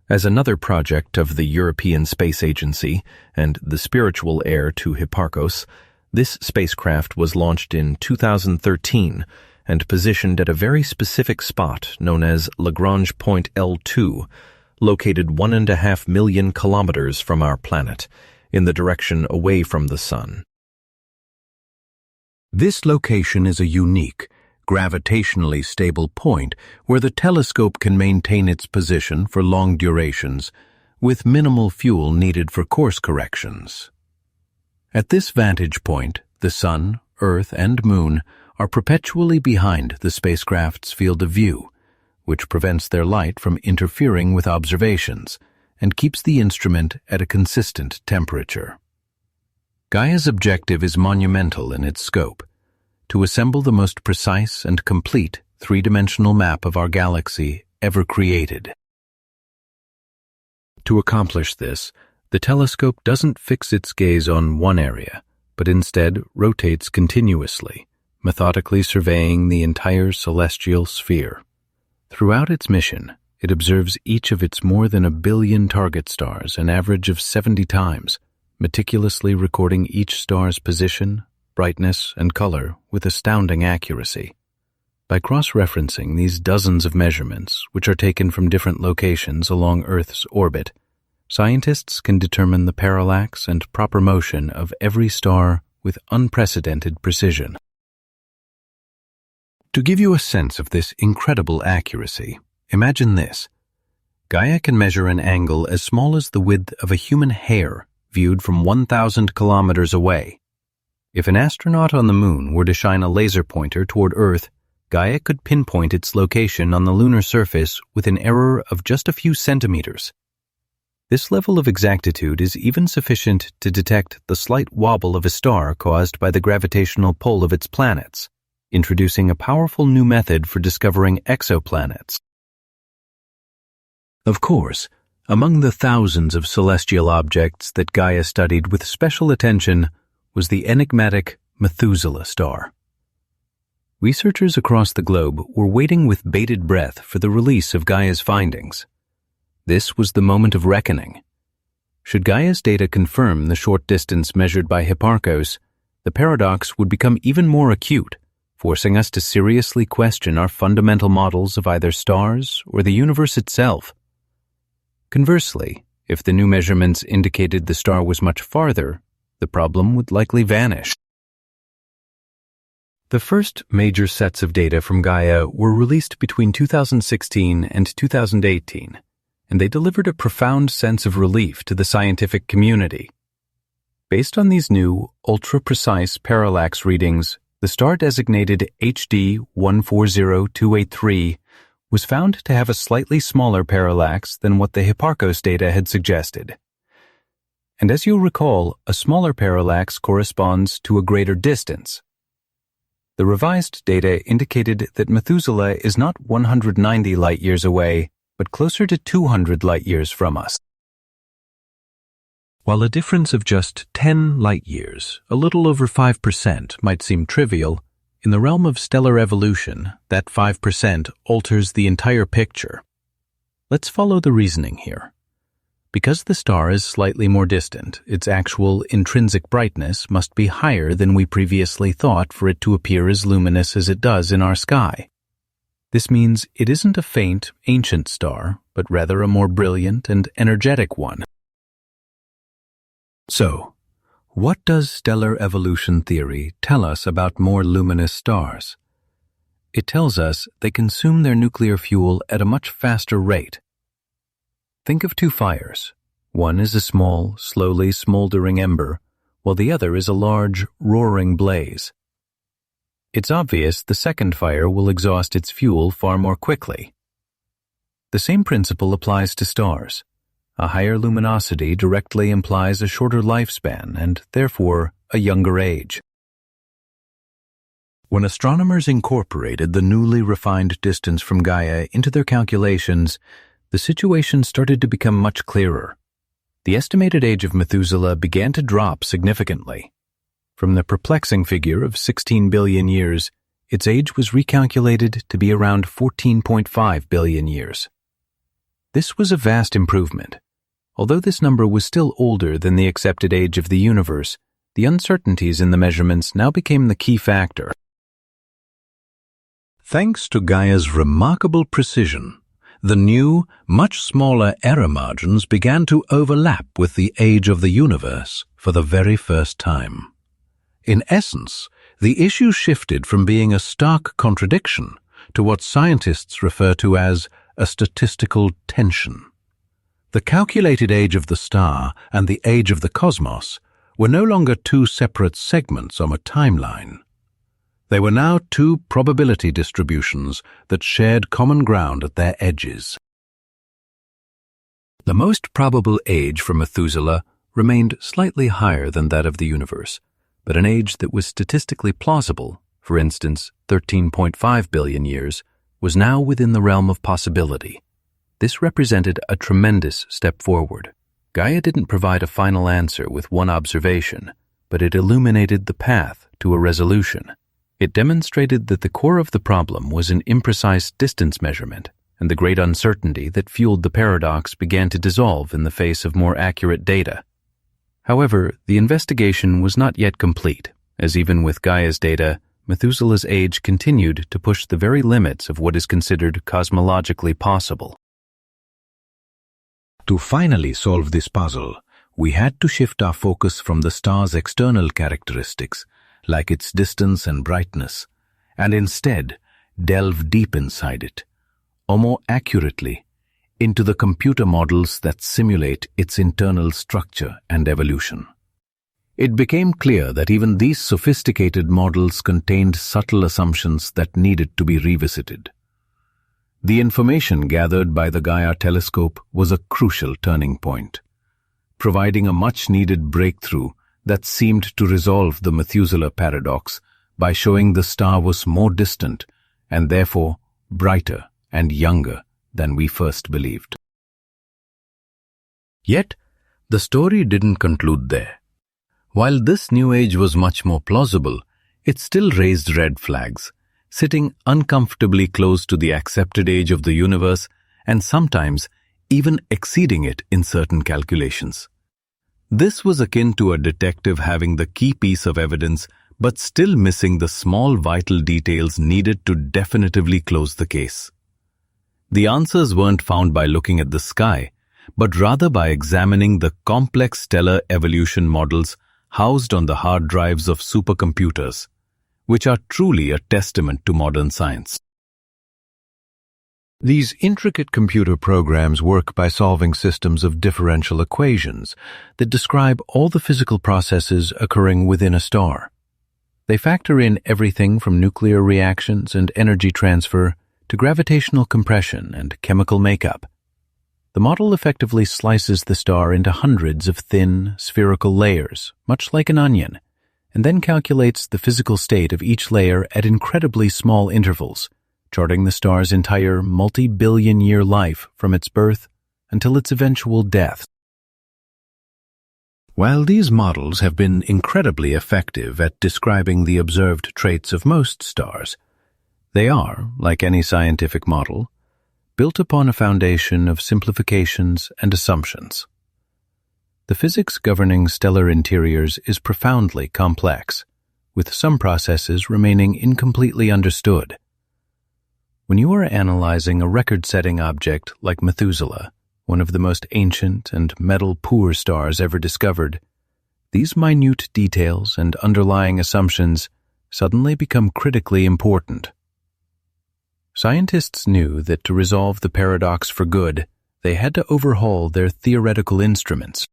As another project of the European Space Agency and the spiritual heir to Hipparcos, this spacecraft was launched in 2013 and positioned at a very specific spot known as Lagrange Point L2, located 1.5 million kilometers from our planet, in the direction away from the Sun.
This location is a unique, gravitationally stable point where the telescope can maintain its position for long durations, with minimal fuel needed for course corrections. At this vantage point, the Sun, Earth, and Moon are perpetually behind the spacecraft's field of view, which prevents their light from interfering with observations and keeps the instrument at a consistent temperature. Gaia's objective is monumental in its scope: to assemble the most precise and complete three-dimensional map of our galaxy ever created. To accomplish this, the telescope doesn't fix its gaze on one area, but instead rotates continuously, methodically surveying the entire celestial sphere. Throughout its mission, it observes each of its more than 1 billion target stars an average of 70 times, meticulously recording each star's position, brightness, and color with astounding accuracy. By cross-referencing these dozens of measurements, which are taken from different locations along Earth's orbit, scientists can determine the parallax and proper motion of every star with unprecedented precision. To give you a sense of this incredible accuracy, imagine this. Gaia can measure an angle as small as the width of a human hair viewed from 1,000 kilometers away. If an astronaut on the Moon were to shine a laser pointer toward Earth, Gaia could pinpoint its location on the lunar surface with an error of just a few centimeters. This level of exactitude is even sufficient to detect the slight wobble of a star caused by the gravitational pull of its planets, introducing a powerful new method for discovering exoplanets. Of course, among the thousands of celestial objects that Gaia studied with special attention was the enigmatic Methuselah star. Researchers across the globe were waiting with bated breath for the release of Gaia's findings. This was the moment of reckoning. Should Gaia's data confirm the short distance measured by Hipparcos, the paradox would become even more acute, forcing us to seriously question our fundamental models of either stars or the universe itself. Conversely, if the new measurements indicated the star was much farther, the problem would likely vanish. The first major sets of data from Gaia were released between 2016 and 2018, and they delivered a profound sense of relief to the scientific community. Based on these new, ultra-precise parallax readings, the star designated HD 140283 was found to have a slightly smaller parallax than what the Hipparcos data had suggested. And as you'll recall, a smaller parallax corresponds to a greater distance. The revised data indicated that Methuselah is not 190 light-years away, but closer to 200 light-years from us. While a difference of just 10 light-years, a little over 5%, might seem trivial, in the realm of stellar evolution, that 5% alters the entire picture. Let's follow the reasoning here. Because the star is slightly more distant, its actual intrinsic brightness must be higher than we previously thought for it to appear as luminous as it does in our sky. This means it isn't a faint, ancient star, but rather a more brilliant and energetic one. So, what does stellar evolution theory tell us about more luminous stars? It tells us they consume their nuclear fuel at a much faster rate. Think of two fires. One is a small, slowly smoldering ember, while the other is a large, roaring blaze. It's obvious the second fire will exhaust its fuel far more quickly. The same principle applies to stars. A higher luminosity directly implies a shorter lifespan and, therefore,
a younger age.
When astronomers incorporated the newly refined distance from Gaia into their calculations, the situation started to become much clearer. The estimated age of Methuselah began to drop significantly. From the perplexing figure of 16 billion years, its age was recalculated to be around 14.5 billion years. This was a vast improvement. Although this number was still older than the accepted age of the universe, the uncertainties in the measurements now became the key factor. Thanks to Gaia's remarkable precision, the new, much smaller error margins began to overlap with the age of the universe for the very first time. In essence, the issue shifted from being a stark contradiction to what scientists refer to as a statistical tension. The calculated age of the star and the age of the cosmos were no longer two separate segments on a timeline. They were now two probability distributions that shared common ground at their edges. The most probable age for Methuselah remained slightly higher than that of the universe, but an age that was statistically plausible, for instance 13.5 billion years, was now within the realm of possibility. This represented a tremendous step forward. Gaia didn't provide a final answer with one observation, but it illuminated the path to a resolution. It demonstrated that the core of the problem was an imprecise distance measurement, and the great uncertainty that fueled the paradox began to dissolve in the face of more accurate data. However, the investigation was not yet complete, as even with Gaia's data, Methuselah's age continued to push the very limits of what is considered cosmologically possible. To finally solve this puzzle, we had to shift our focus from the star's external characteristics, like its distance and brightness, and instead delve deep inside it, or more accurately, into the computer models that simulate its internal structure and evolution. It became clear that even these sophisticated models contained subtle assumptions that needed to be revisited. The information gathered by the Gaia telescope was a crucial turning point, providing a much-needed breakthrough that seemed to resolve the Methuselah paradox by showing the star was more distant and therefore brighter and younger than we first believed. Yet, the story didn't conclude there. While this new age was much more plausible, it still raised red flags, sitting uncomfortably close to the accepted age of the universe and sometimes even exceeding it in certain calculations. This was akin to a detective having the key piece of evidence but still missing the small vital details needed to definitively close the case. The answers weren't found by looking at the sky, but rather by examining the complex stellar evolution models housed on the hard drives of supercomputers, which are truly a testament to modern science. These intricate computer programs work by solving systems of differential equations that describe all the physical processes occurring within a star. They factor in everything from nuclear reactions and energy transfer to gravitational compression and chemical makeup. The model effectively slices the star into hundreds of thin, spherical layers, much like an onion, and then calculates the physical state of each layer at incredibly small intervals, charting the star's entire multi-billion-year life from its birth until its eventual death. While these models have been incredibly effective at describing the observed traits of most stars, they are, like any scientific model, built upon a foundation of simplifications and assumptions. The physics governing stellar interiors is profoundly complex, with some processes remaining incompletely understood. When you are analyzing a record-setting object like Methuselah, one of the most ancient and metal-poor stars ever discovered, these minute details and underlying assumptions suddenly become critically important. Scientists knew that to resolve the paradox for good, they had to overhaul their theoretical instruments.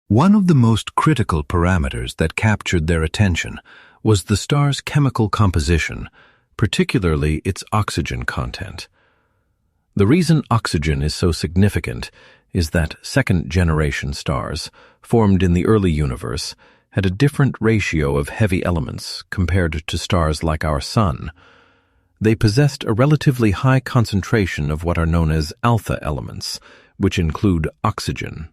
One of the most critical parameters that captured their attention was the star's chemical composition, particularly its oxygen content. The reason oxygen is so significant
is that second-generation stars, formed in the early universe, had a different ratio of heavy elements compared to stars like our Sun. They possessed a relatively high concentration of what are known as alpha elements, which include oxygen.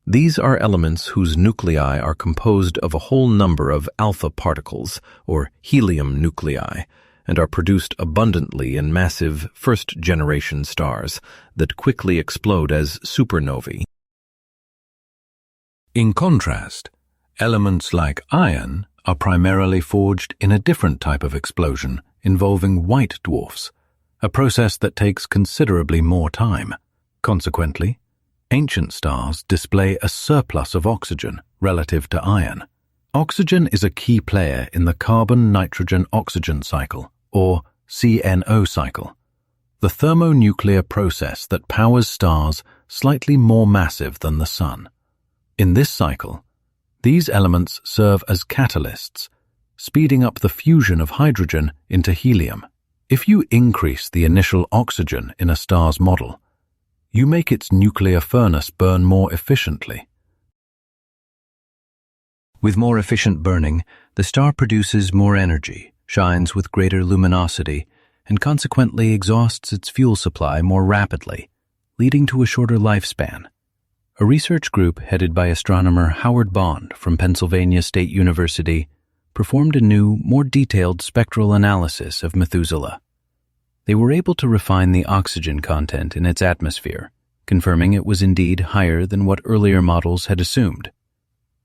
These are elements whose nuclei are composed of a whole number of alpha particles, or helium nuclei, and are produced abundantly in massive first-generation stars that quickly explode as supernovae.
In contrast, elements like iron are primarily forged in a different type of explosion involving white dwarfs, a process that takes considerably more time. Consequently, ancient stars display a surplus of oxygen relative to iron. Oxygen is a key player in the carbon-nitrogen-oxygen cycle, or CNO cycle, the thermonuclear process that powers stars slightly more massive than the Sun. In this cycle, these elements serve as catalysts, speeding up the fusion of hydrogen into helium. If you increase the initial oxygen in a star's model, you make its nuclear furnace burn more efficiently.
With more efficient burning, the star produces more energy, shines with greater luminosity, and consequently exhausts its fuel supply more rapidly, leading to a shorter lifespan. A research group headed by astronomer Howard Bond from Pennsylvania State University performed a new, more detailed spectral analysis of Methuselah. They were able to refine the oxygen content in its atmosphere, confirming it was indeed higher than what earlier models had assumed.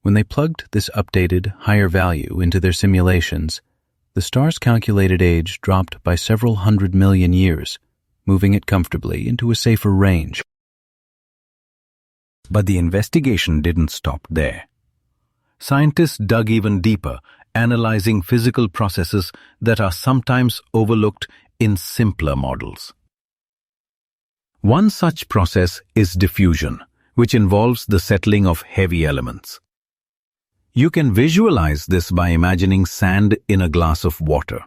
When they plugged this updated, higher value into their simulations, the star's calculated age dropped by several 100 million years, moving it comfortably into a safer range.
But the investigation didn't stop there. Scientists dug even deeper, analyzing physical processes that are sometimes overlooked in simpler models. One such process is diffusion, which involves the settling of heavy elements. You can visualize this by imagining sand in a glass of water.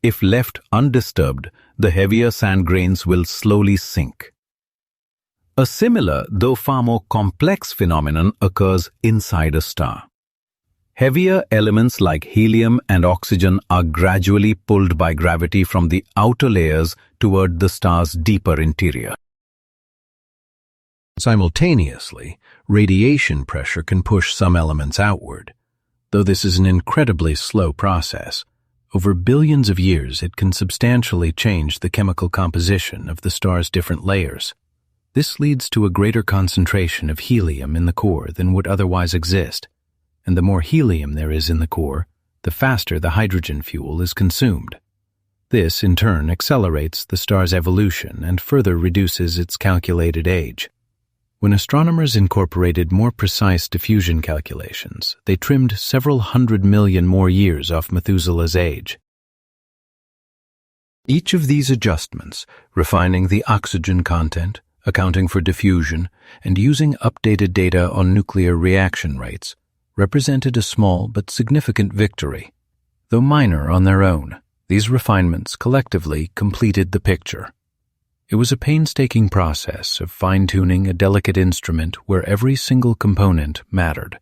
If left undisturbed, the heavier sand grains will slowly sink. A similar, though far more complex phenomenon occurs inside a star. Heavier elements like helium and oxygen are gradually pulled by gravity from the outer layers toward the star's deeper interior. Simultaneously, radiation pressure can push some elements outward. Though this is an incredibly slow process, over billions of years it can substantially change the chemical composition of the star's different layers. This leads to a greater concentration of helium in the core than would otherwise exist, and the more helium there is in the core, the faster the hydrogen fuel is consumed. This, in turn, accelerates the star's evolution and further reduces its calculated age. When astronomers incorporated more precise diffusion calculations, they trimmed several 100 million more years off Methuselah's age. Each of these adjustments, refining the oxygen content, accounting for diffusion, and using updated data on nuclear reaction rates, represented a small but significant victory. Though minor on their own, these refinements collectively completed the picture. It was a painstaking process of fine-tuning a delicate instrument where every single component mattered.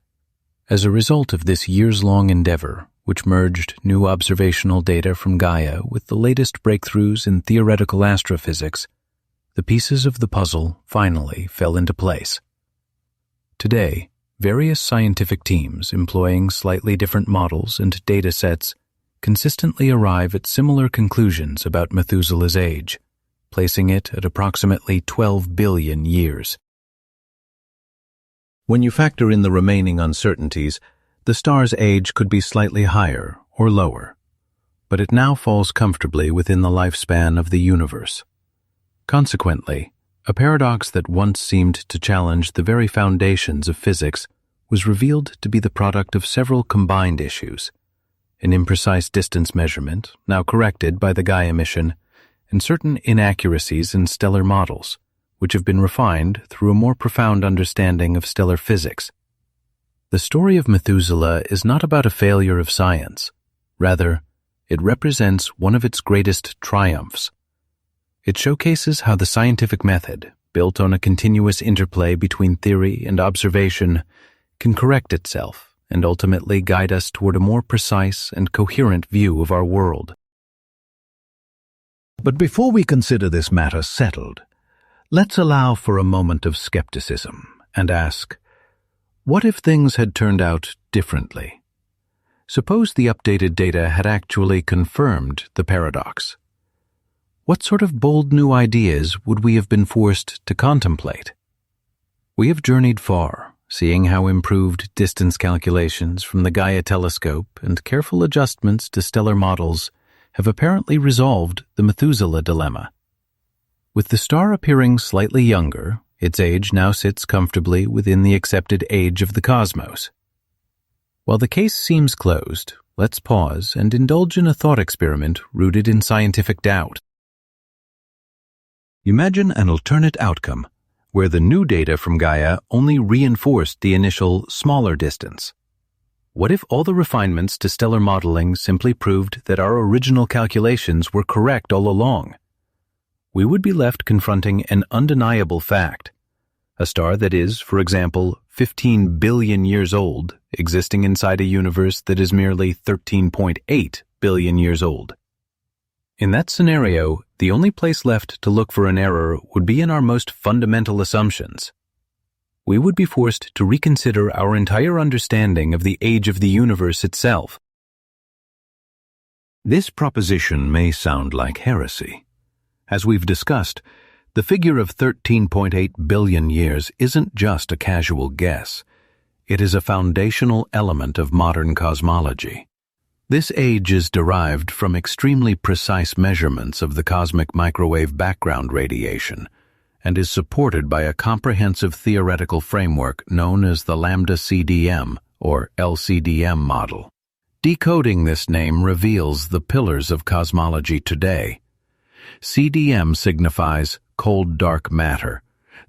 As a result of this years-long endeavor, which merged new observational data from Gaia with the latest breakthroughs in theoretical astrophysics, the pieces of the puzzle finally fell into place. Today, various scientific teams employing slightly different models and data sets consistently arrive at similar conclusions about Methuselah's age, placing it at approximately 12 billion years. When you factor in the remaining uncertainties, the star's age could be slightly higher or lower, but it now falls comfortably within the lifespan of the universe. Consequently, a paradox that once seemed to challenge the very foundations of physics was revealed to be the product of several combined issues: an imprecise distance measurement, now corrected by the Gaia mission, and certain inaccuracies in stellar models, which have been refined through a more profound understanding of stellar physics. The story of Methuselah is not about a failure of science. Rather, it represents one of its greatest triumphs. It showcases how the scientific method,
built on a continuous interplay between theory and observation, can correct itself and ultimately guide us toward a more precise and coherent view of our world.
But before we consider this matter settled, let's allow for a moment of skepticism and ask, what if things had turned out differently? Suppose the updated data had actually confirmed the paradox. What sort of bold new ideas would we have been forced to contemplate? We have journeyed far, seeing how improved distance calculations from the Gaia telescope and careful adjustments to stellar models have apparently resolved the Methuselah dilemma. With the star appearing slightly younger, its age now sits comfortably within the accepted age of the cosmos. While the case seems closed, let's pause and indulge in a thought experiment rooted in scientific doubt. Imagine an alternate outcome, where the new data from Gaia only reinforced the initial smaller distance. What if all the refinements to stellar modeling simply proved that our original calculations were correct all along? We would be left confronting an undeniable fact. A star that is, for example, 15 billion years old, existing inside a universe that is merely 13.8 billion years old. In that scenario, the only place left to look for an error would be in our most fundamental assumptions. We would be forced to reconsider our entire understanding of the age of the universe itself. This proposition may sound like heresy. As we've discussed, the figure of 13.8 billion years isn't just a casual guess. It is a foundational element of modern cosmology. This age is derived from extremely precise measurements of the cosmic microwave background radiation and is supported by a comprehensive theoretical framework known as the Lambda CDM or LCDM model. Decoding this name reveals the pillars of cosmology today. CDM signifies cold dark matter,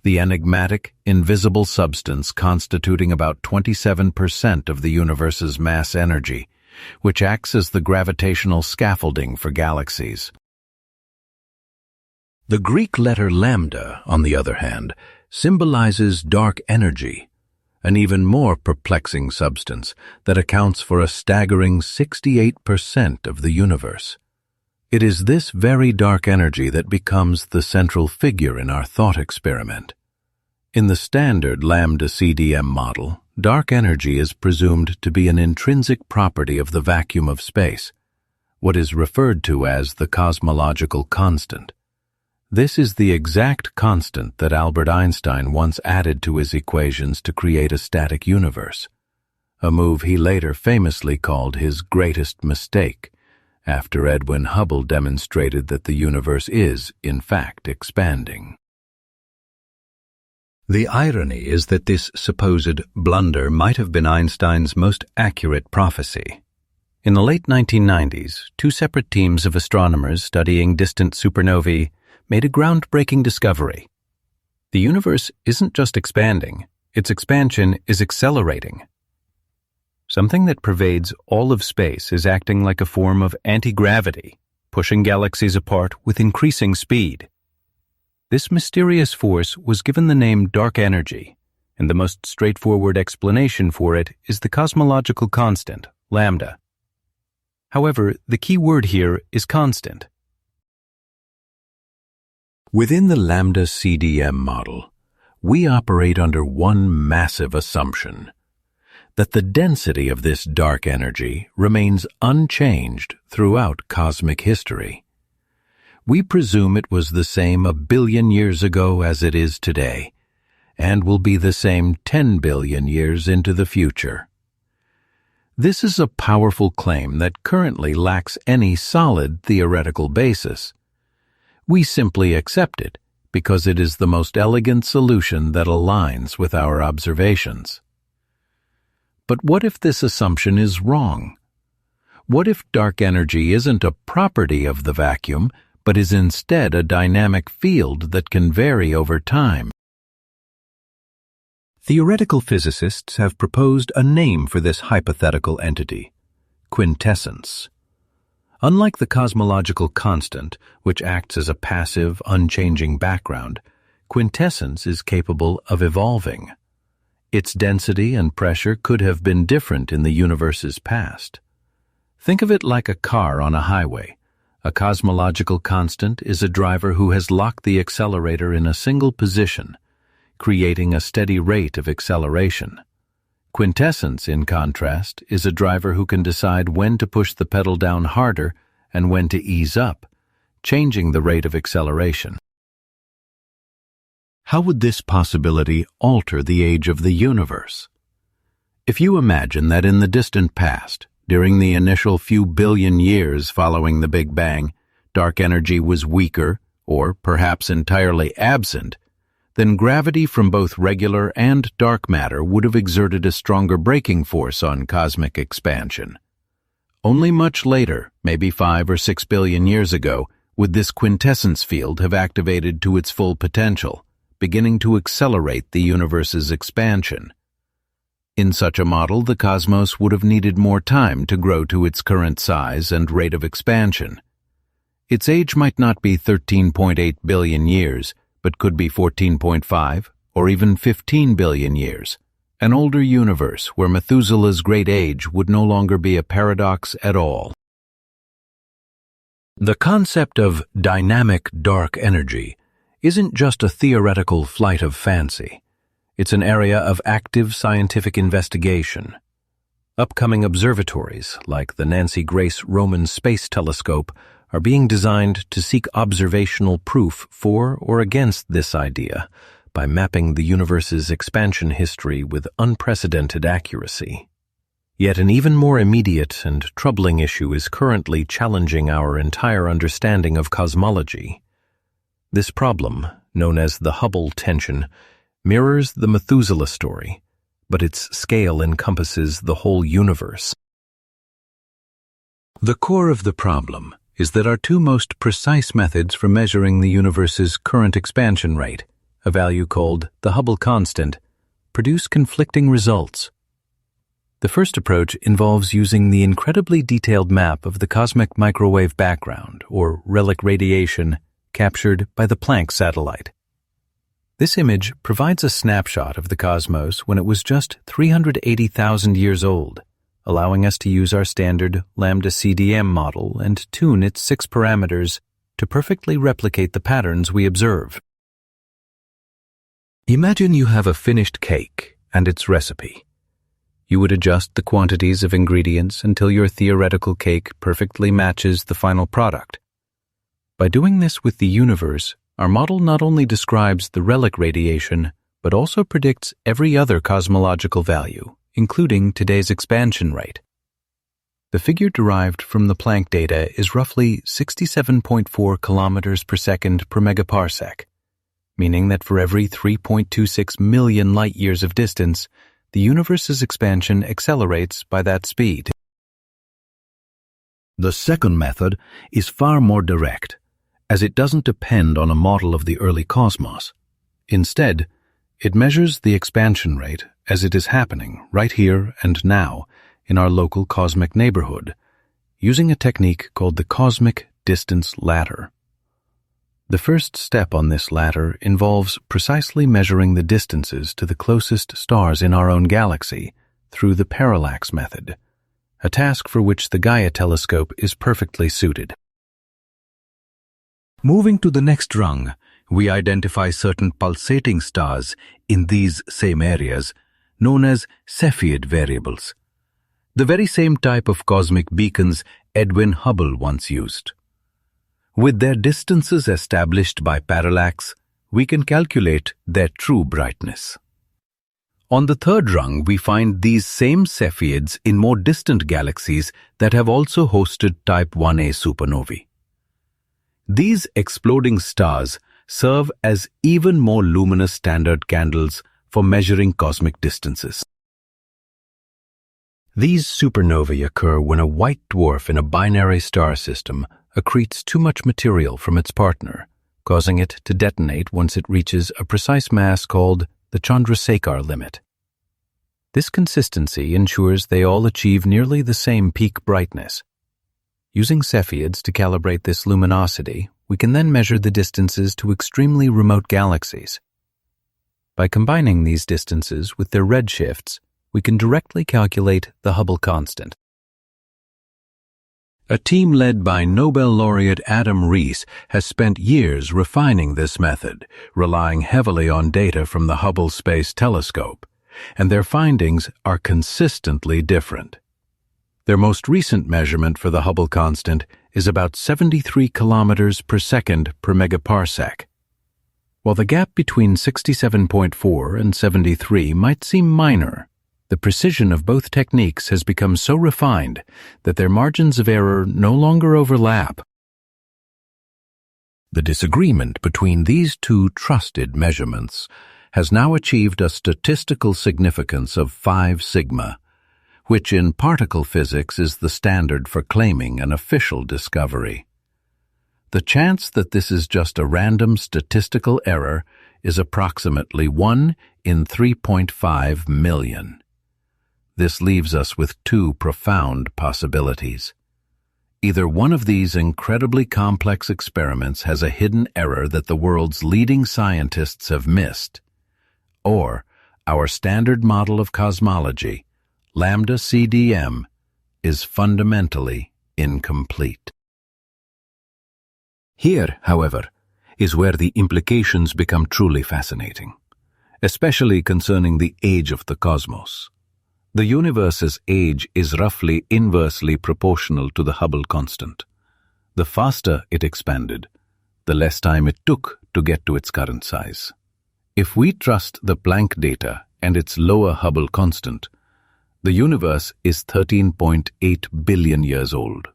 the enigmatic, invisible substance constituting about 27% of the universe's mass energy, which acts as the gravitational scaffolding for galaxies. The Greek letter lambda, on the other hand, symbolizes dark energy, an even more perplexing substance that accounts for a staggering 68% of the universe. It is this very dark energy that becomes the central figure in our thought experiment. In the standard Lambda CDM model, dark energy is presumed to be an intrinsic property of the vacuum of space, what is referred to as the cosmological constant. This is the exact constant that Albert Einstein once added to his equations to create a static universe, a move he later famously called his greatest mistake, after Edwin Hubble demonstrated that the universe is, in fact, expanding. The irony is that this supposed blunder might have been Einstein's most accurate prophecy. In the late 1990s, two separate teams of astronomers studying distant supernovae made a groundbreaking discovery. The universe isn't just expanding, its expansion is accelerating. Something that pervades all of space is acting like a form of anti-gravity, pushing galaxies apart with increasing speed. This mysterious force was given the name dark energy, and the most straightforward explanation for it is the cosmological constant, lambda. However, the key word here is constant. Within the Lambda CDM model, we operate under one massive assumption, that the density of this dark energy remains unchanged throughout cosmic history. We presume it was the same 1 billion years ago as it is today, and will be the same 10 billion years into the future. This is a powerful claim that currently lacks any solid theoretical basis. We simply accept it because it is the most elegant solution that aligns with our observations. But what if this assumption is wrong? What if dark energy isn't a property of the vacuum, but is instead a dynamic field that can vary over time? Theoretical physicists have proposed a name for this hypothetical entity: quintessence. Unlike the cosmological constant, which acts as a passive, unchanging background, quintessence is capable of evolving. Its density and pressure could have been different in the universe's past. Think of it like a car on a highway. A cosmological constant is a driver who has locked the accelerator in a single position, creating a steady rate of acceleration. Quintessence, in contrast, is a driver who can decide when to push the pedal down harder and when to ease up, changing the rate of acceleration. How would this possibility alter the age of the universe? If you imagine that in the distant past, during the initial few billion years following the Big Bang, dark energy was weaker, or perhaps entirely absent, then gravity from both regular and dark matter would have exerted a stronger braking force on cosmic expansion. Only much later, maybe 5 or 6 billion years ago, would this quintessence field have activated to its full potential, beginning to accelerate the universe's expansion. In such a model, the cosmos would have needed more time to grow to its current size and rate of expansion. Its age might not be 13.8 billion years, but could be 14.5 or even 15 billion years, an older universe where Methuselah's great age would no longer be a paradox at all. The concept of dynamic dark energy isn't just a theoretical flight of fancy. It's an area of active scientific investigation. Upcoming observatories, like the Nancy Grace Roman Space Telescope, are being designed to seek observational proof for or against this idea by mapping the universe's expansion history with unprecedented accuracy. Yet an even more immediate and troubling issue is currently challenging our entire understanding of cosmology. This problem, known as the Hubble tension, mirrors the Methuselah story, but its scale encompasses the whole universe. The core of the problem is that our two most precise methods for measuring the universe's current expansion rate, a value called the Hubble constant, produce conflicting results. The first approach involves using the incredibly detailed map of the cosmic microwave background, or relic radiation, captured by the Planck satellite. This image provides a snapshot of the cosmos when it was just 380,000 years old, allowing us to use our standard lambda CDM model and tune its 6 parameters to perfectly replicate the patterns we observe. Imagine you have a finished cake and its recipe. You would adjust the quantities of ingredients until your theoretical cake perfectly matches the final product. By doing this with the universe, our model not only describes the relic radiation, but also predicts every other cosmological value, including today's expansion rate. The figure derived from the Planck data is roughly 67.4 kilometers per second per megaparsec, meaning that for every 3.26 million light-years of distance, the universe's expansion accelerates by that speed. The second method is far more direct, as it doesn't depend on a model of the early cosmos. Instead, it measures the expansion rate as it is happening right here and now in our local cosmic neighborhood, using a technique called the cosmic distance ladder. The first step on this ladder involves precisely measuring the distances to the closest stars in our own galaxy through the parallax method, a task for which the Gaia telescope is perfectly suited. Moving to the next rung, we identify certain pulsating stars in these same areas, known as Cepheid variables, the very same type of cosmic beacons Edwin Hubble once used. With their distances established by parallax, we can calculate their true brightness. On the third rung, we find these same Cepheids in more distant galaxies that have also hosted Type 1a supernovae. These exploding stars serve as even more luminous standard candles for measuring cosmic distances. These supernovae occur when a white dwarf in a binary star system accretes too much material from its partner, causing it to detonate once it reaches a precise mass called the Chandrasekhar limit. This consistency ensures they all achieve nearly the same peak brightness. Using Cepheids to calibrate this luminosity,
We can then measure the distances to extremely remote galaxies. By combining these distances with their redshifts, we can directly calculate the Hubble constant.
A team led by Nobel laureate Adam Rees has spent years refining this method, relying heavily on data from the Hubble Space Telescope, and their findings are consistently different. Their most recent measurement for the Hubble constant is about 73 kilometers per second per megaparsec. While the gap between 67.4 and 73 might seem minor, the precision of both techniques has become so refined that their margins of error no longer overlap. The disagreement between these two trusted measurements has now achieved a statistical significance of 5 sigma, which in particle physics is the standard for claiming an official discovery. The chance that this is just a random statistical error is approximately 1 in 3.5 million. This leaves us with 2 profound possibilities. Either one of these incredibly complex experiments has a hidden error that the world's leading scientists have missed, or our standard model of cosmology, lambda CDM, is fundamentally incomplete. Here, however, is where the implications become truly fascinating, especially concerning the age of the cosmos. The universe's age is roughly inversely proportional to the Hubble constant. The faster it expanded, the less time it took to get to its current size. If we trust the Planck data and its lower Hubble constant, the universe is 13.8 billion years old.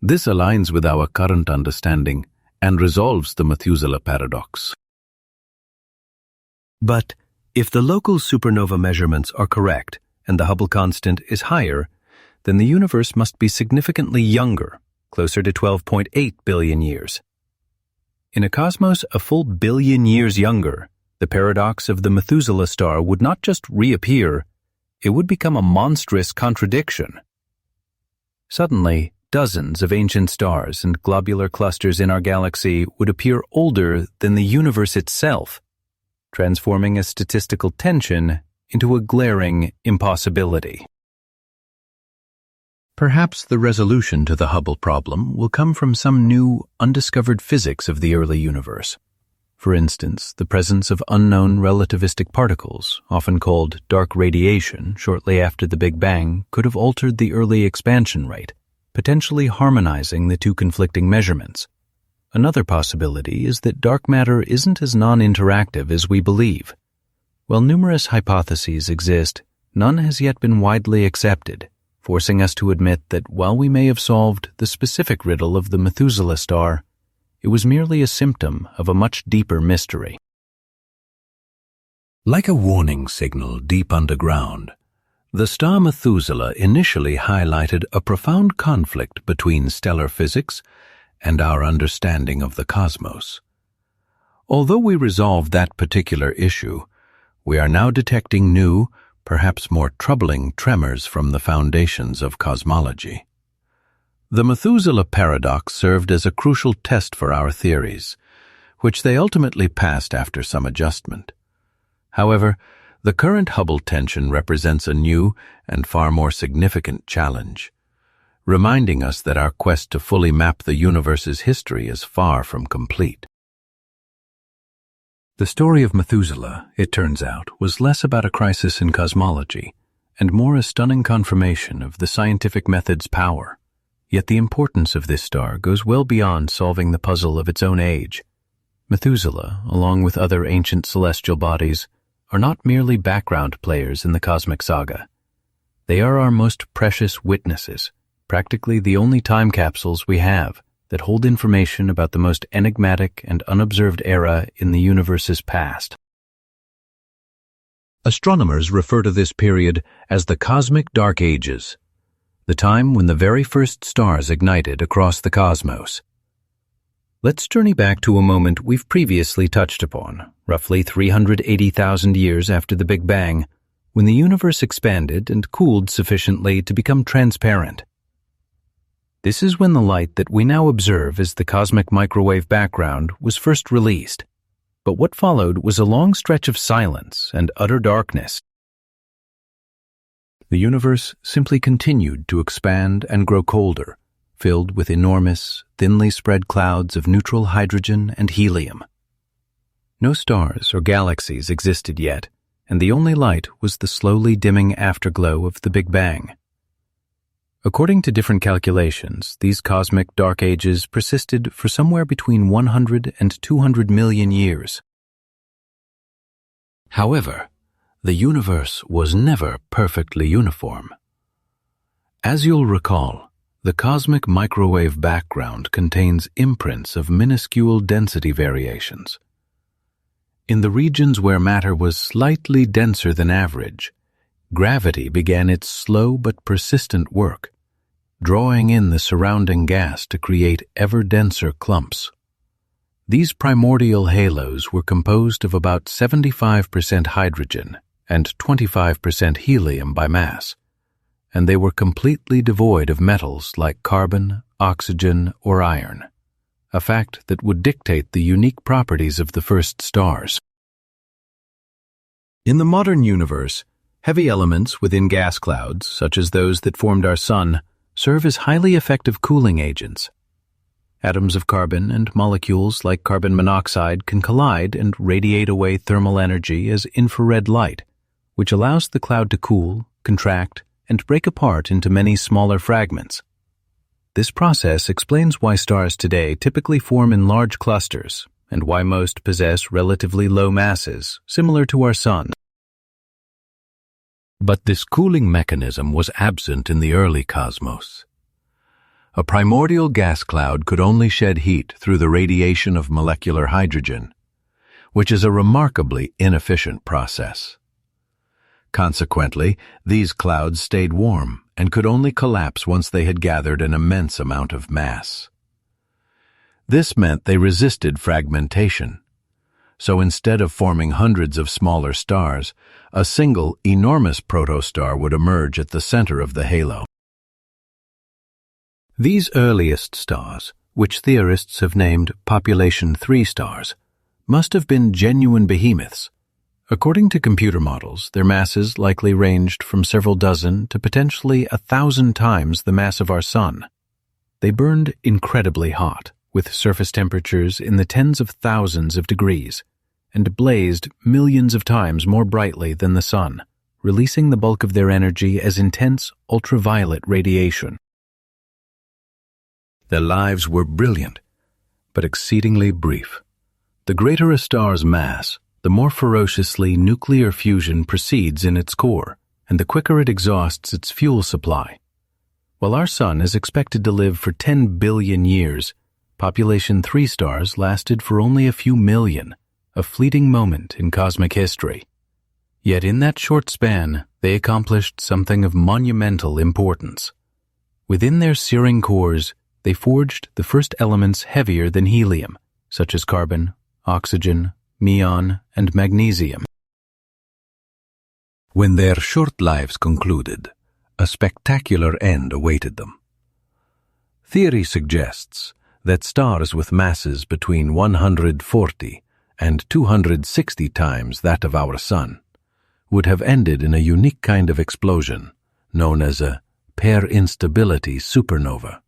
This aligns with our current understanding and resolves the Methuselah paradox. But if the local supernova measurements are correct and the Hubble constant is higher, then the universe must be significantly younger, closer to 12.8 billion years. In a cosmos a full billion years younger, the paradox of the Methuselah star would not just reappear, it would become a monstrous contradiction. Suddenly, dozens of ancient stars and globular clusters in our galaxy would appear older than the universe itself, transforming a statistical tension into a glaring impossibility. Perhaps the resolution to the Hubble problem will come from some new, undiscovered physics of the early universe. For instance, the presence of unknown relativistic particles, often called dark radiation, shortly after the Big Bang, could have altered the early expansion rate, potentially harmonizing the two conflicting measurements. Another possibility is that dark matter isn't as non-interactive as we believe. While numerous hypotheses exist, none has yet been widely accepted, forcing us to admit that while we may have solved the specific riddle of the Methuselah star, it was merely a symptom of a much deeper mystery. Like a warning signal deep underground, the star Methuselah initially highlighted a profound conflict between stellar physics and our understanding of the cosmos. Although we resolved that particular issue, we are now detecting new, perhaps more troubling tremors from the foundations of cosmology. The Methuselah paradox served as a crucial test for our theories, which they ultimately passed after some adjustment. However, the current Hubble tension represents a new and far more significant challenge, reminding us that our quest to fully map the universe's history is far from complete. The story of Methuselah, it turns out, was less about a crisis in cosmology and more a stunning confirmation of the scientific method's power. Yet the importance of this star goes well beyond solving the puzzle of its own age. Methuselah, along with other ancient celestial bodies, are not merely background players in the cosmic saga. They are our most precious witnesses, practically the only time capsules we have that hold information about the most enigmatic and unobserved era in the universe's past. Astronomers refer to this period as the Cosmic Dark Ages, the time when the very first stars ignited across the cosmos. Let's journey back to a moment we've previously touched upon, roughly 380,000 years after the Big Bang, when the universe expanded and cooled sufficiently to become transparent.
This is when the light that we now observe as the cosmic microwave background was first released. But what followed was a long stretch of silence and utter darkness. The universe simply continued to expand and grow colder, filled with enormous, thinly spread clouds of neutral hydrogen and helium. No stars or galaxies existed yet, and the only light was the slowly dimming afterglow of the Big Bang. According to different calculations, these cosmic dark ages persisted for somewhere between 100 and 200 million years.
However, the universe was never perfectly uniform. As you'll recall, the cosmic microwave background contains imprints of minuscule density variations. In the regions where matter was slightly denser than average, gravity began its slow but persistent work, drawing in the surrounding gas to create ever denser clumps. These primordial halos were composed of about 75% hydrogen and 25% helium by mass, and they were completely devoid of metals like carbon, oxygen, or iron, a fact that would dictate the unique properties of the first stars. In the modern universe, heavy elements within gas clouds, such as those that formed our Sun, serve as highly effective cooling agents. Atoms of carbon and molecules like carbon monoxide can collide and radiate away thermal energy as infrared light, which allows the cloud to cool, contract, and break apart into many smaller fragments. This process explains why stars today typically form in large clusters and why most possess relatively low masses, similar to our Sun. But this cooling mechanism was absent in the early cosmos. A primordial gas cloud could only shed heat through the radiation of molecular hydrogen, which is a remarkably inefficient process. Consequently, these clouds stayed warm and could only collapse once they had gathered an immense amount of mass. This meant they resisted fragmentation. So instead of forming hundreds of smaller stars, a single enormous protostar would emerge at the center of the halo. These earliest stars, which theorists have named population 3 stars, must have been genuine behemoths. According to computer models, their masses likely ranged from several dozen to potentially 1,000 times the mass of our Sun. They burned incredibly hot, with surface temperatures in the tens of thousands of degrees, and blazed millions of times more brightly than the Sun, releasing the bulk of their energy as intense ultraviolet radiation. Their lives were brilliant, but exceedingly brief. The greater a star's mass, the more ferociously nuclear fusion proceeds in its core, and the quicker it exhausts its fuel supply. While our Sun is expected to live for 10 billion years, population 3 stars lasted for only a few million, a fleeting moment in cosmic history. Yet in that short span, they accomplished something of monumental importance. Within their searing cores, they forged the first elements heavier than helium, such as carbon, oxygen, neon, and magnesium. When their short lives concluded, a spectacular end awaited them. Theory suggests that stars with masses between 140 and 260 times that of our Sun would have ended in a unique kind of explosion known as a pair instability supernova.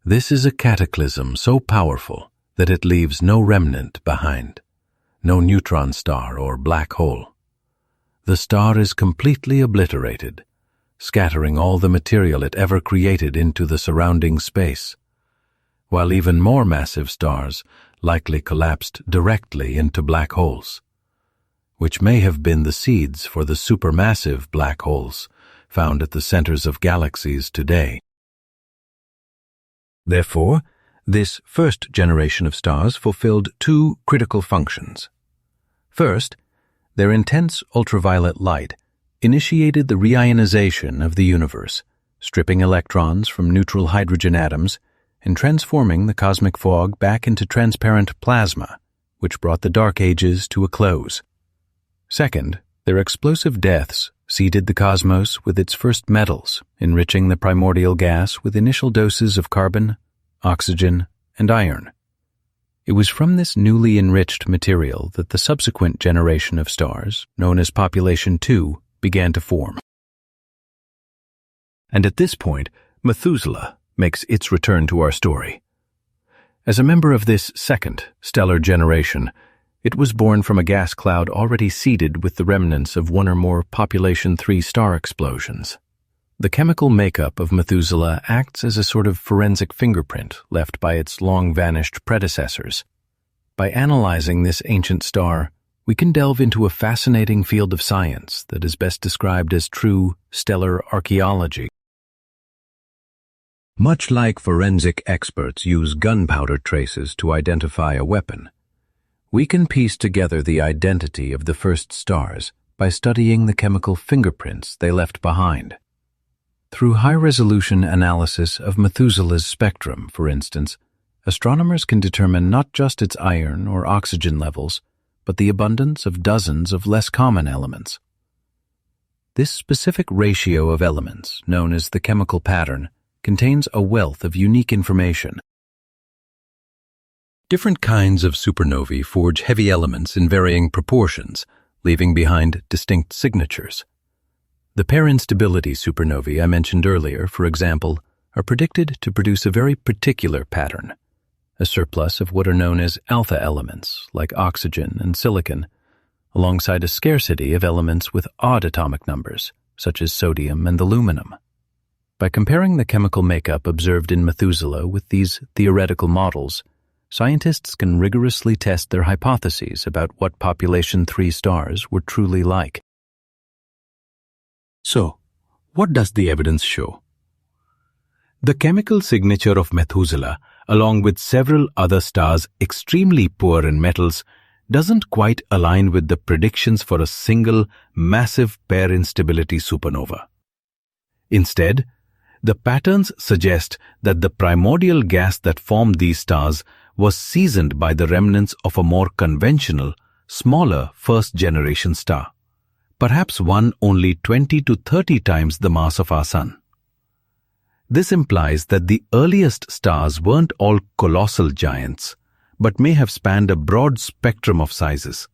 This is a cataclysm so powerful that it leaves no remnant behind, no neutron star or black hole. The star is completely obliterated, scattering all the material it ever created into the surrounding space, while even more massive stars likely collapsed directly into black holes, which may have been the seeds for the supermassive black holes found at the centers of galaxies today. Therefore, this first generation of stars fulfilled 2 critical functions. First, their intense ultraviolet light initiated the reionization of the universe, stripping electrons from neutral hydrogen atoms and transforming the cosmic fog back into transparent plasma, which brought the Dark Ages to a close. Second, their explosive deaths
seeded the cosmos with its first metals, enriching the primordial gas with initial doses of carbon, oxygen, and iron. It was from this newly enriched material that the subsequent generation of stars, known as population 2, began to form. And at this point, Methuselah makes its return to our story. As a member of this second stellar generation, it was born from a gas cloud already seeded with the remnants of one or more population 3 star explosions. The chemical makeup of Methuselah acts as a sort of forensic fingerprint left by its long-vanished predecessors. By analyzing this ancient star, we can delve into a fascinating field of science that is best described as true stellar archaeology.
Much like forensic experts use gunpowder traces to identify a weapon, we can piece together the identity of the first stars by studying the chemical fingerprints they left behind. Through high-resolution analysis of Methuselah's spectrum, for instance, astronomers can determine not just its iron or oxygen levels, but the abundance of dozens of less common elements. This specific ratio of elements, known as the chemical pattern, contains a wealth of unique information. Different kinds of supernovae forge heavy elements in varying proportions, leaving behind distinct signatures. The pair instability supernovae I mentioned earlier, for example, are predicted to produce a very particular pattern, a surplus of what are known as alpha elements, like oxygen and silicon, alongside a scarcity of elements with odd atomic numbers, such as sodium and aluminum. By comparing the chemical makeup observed in Methuselah with these theoretical models, scientists can rigorously test their hypotheses about what population 3 stars were truly like. So, what does the evidence show? The chemical signature of Methuselah, along with several other stars extremely poor in metals, doesn't quite align with the predictions for a single massive pair instability supernova. Instead, the patterns suggest that the primordial gas that formed these stars was seasoned by the remnants of a more conventional, smaller first-generation star, perhaps one only 20 to 30 times the mass of our Sun. This implies that the earliest stars weren't all colossal giants, but may have spanned a broad spectrum of sizes,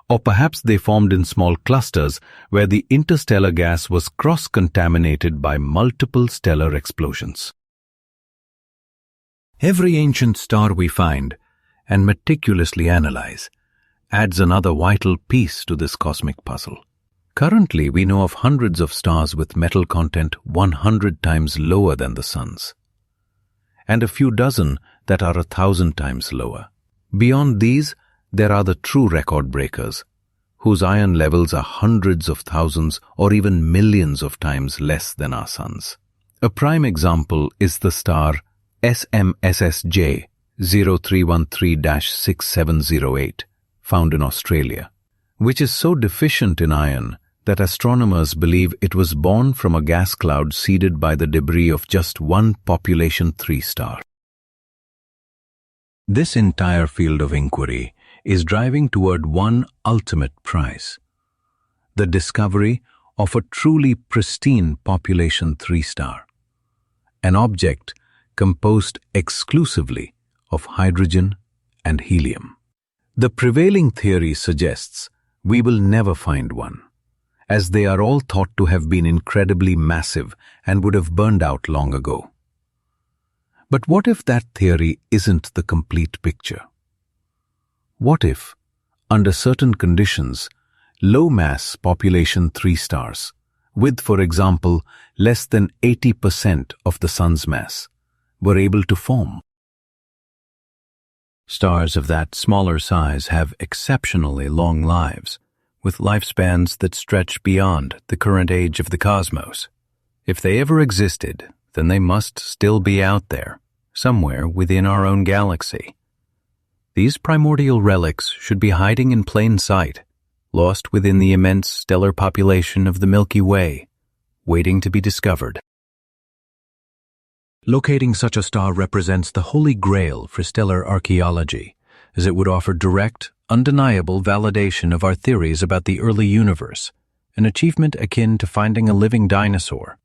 or perhaps they formed in small clusters where the interstellar gas was cross-contaminated by multiple stellar explosions. Every ancient star we find and meticulously analyze adds another vital piece to this cosmic puzzle. Currently, we know of hundreds of stars with metal content 100 times lower than the Sun's, and a few dozen that are 1,000 times lower. Beyond these, there are the true record breakers, whose iron levels are hundreds of thousands or even millions of times less than our Sun's. A prime example is the star SMSSJ 0313-6708, found in Australia, which is so deficient in iron that astronomers believe it was born from a gas cloud seeded by the debris of just one population 3 star. This entire field of inquiry is driving toward one ultimate prize: the discovery of a truly pristine population 3 star, an object composed exclusively of hydrogen and helium. The prevailing theory suggests we will never find one, as they are all thought to have been incredibly massive and would have burned out long ago. But what if that theory isn't the complete picture? What if, under certain conditions, low-mass population 3 stars, with, for example, less than 80% of the Sun's mass, were able to form? Stars of that smaller size have exceptionally long lives, with lifespans that stretch beyond the current age of the cosmos. If they ever existed, then they must still be out there, somewhere within our own galaxy. These primordial relics should be hiding in plain sight, lost within the immense stellar population of the Milky Way, waiting to be discovered. Locating such a star represents the holy grail for stellar archaeology, as it would offer direct, undeniable validation of our theories about the early universe
an achievement akin to finding a living dinosaur.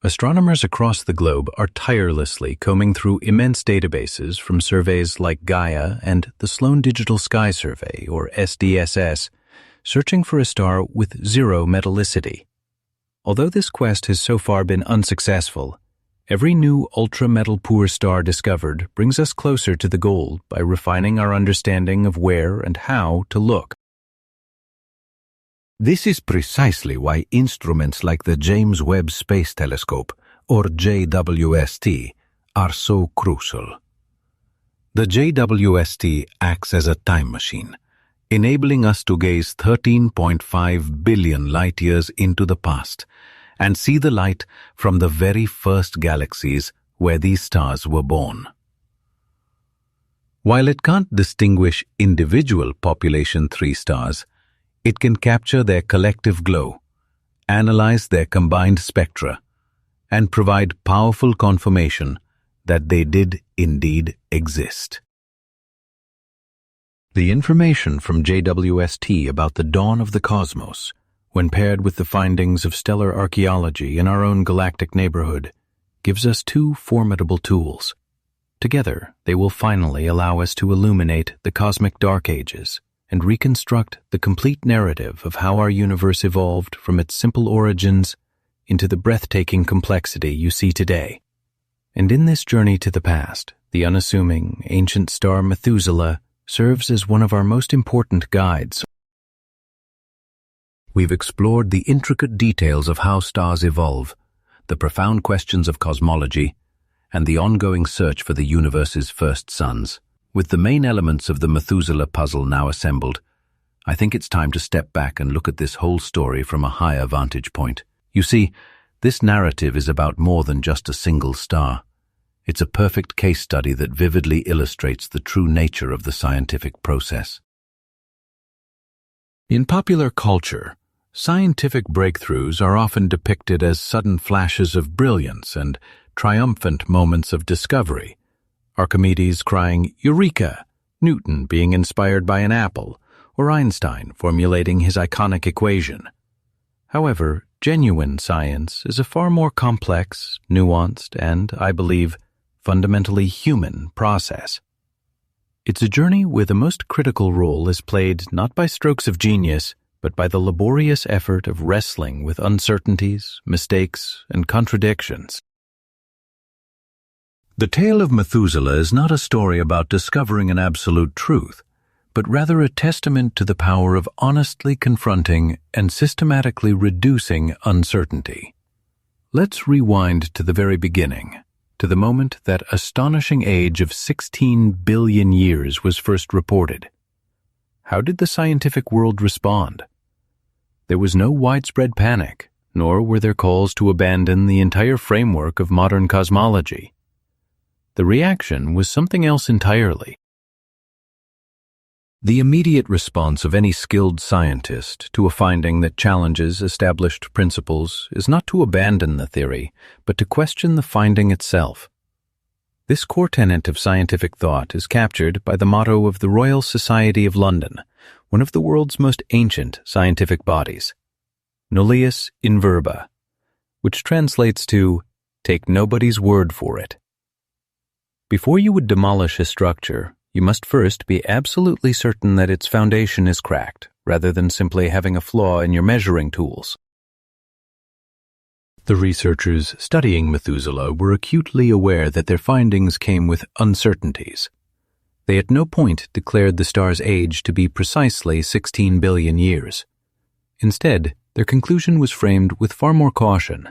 Astronomers across the globe are tirelessly combing through immense databases from surveys like Gaia and the Sloan Digital Sky Survey, or SDSS, searching for a star with zero metallicity. Although this quest has so far been unsuccessful, every new ultra-metal-poor star discovered brings us closer to the goal by refining our understanding of where and how to look.
This is precisely why instruments like the James Webb Space Telescope, or JWST, are so crucial. The JWST acts as a time machine, enabling us to gaze 13.5 billion light-years into the past and see the light from the very first galaxies where these stars were born. While it can't distinguish individual population 3 stars, it can capture their collective glow, analyze their combined spectra, and provide powerful confirmation that they did indeed exist.
The information from JWST about the dawn of the cosmos, when paired with the findings of stellar archaeology in our own galactic neighborhood, gives us 2 formidable tools. Together, they will finally allow us to illuminate the cosmic dark ages and reconstruct the complete narrative of how our universe evolved from its simple origins into the breathtaking complexity you see today. And in this journey to the past, the unassuming, ancient star Methuselah serves as one of our most important guides.
We've explored the intricate details of how stars evolve, the profound questions of cosmology, and the ongoing search for the universe's first suns. With the main elements of the Methuselah puzzle now assembled, I think it's time to step back and look at this whole story from a higher vantage point. You see, this narrative is about more than just a single star. It's a perfect case study that vividly illustrates the true nature of the scientific process. In popular culture, scientific breakthroughs are often depicted as sudden flashes of brilliance and triumphant moments of discovery. Archimedes crying, "Eureka!", Newton being inspired by an apple, or Einstein formulating his iconic equation. However, genuine science is a far more complex, nuanced, and, I believe, fundamentally human process. It's a journey where the most critical role is played not by strokes of genius, but by the laborious effort of wrestling with uncertainties, mistakes, and contradictions. The tale of Methuselah is not a story about discovering an absolute truth, but rather a testament to the power of honestly confronting and systematically reducing uncertainty. Let's rewind to the very beginning, to the moment that astonishing age of 16 billion years was first reported. How did the scientific world respond? There was no widespread panic, nor were there calls to abandon the entire framework of modern cosmology. The reaction was something else entirely. The immediate response of any skilled scientist to a finding that challenges established principles is not to abandon the theory, but to question the finding itself. This core tenet of scientific thought is captured by the motto of the Royal Society of London, one of the world's most ancient scientific bodies, Nullius in verba, which translates to, "Take nobody's word for it." Before you would demolish a structure, you must first be absolutely certain that its foundation is cracked, rather than simply having a flaw in your measuring tools. The researchers studying Methuselah were acutely aware that their findings came with uncertainties. They at no point declared the star's age to be precisely 16 billion years. Instead, their conclusion was framed with far more caution.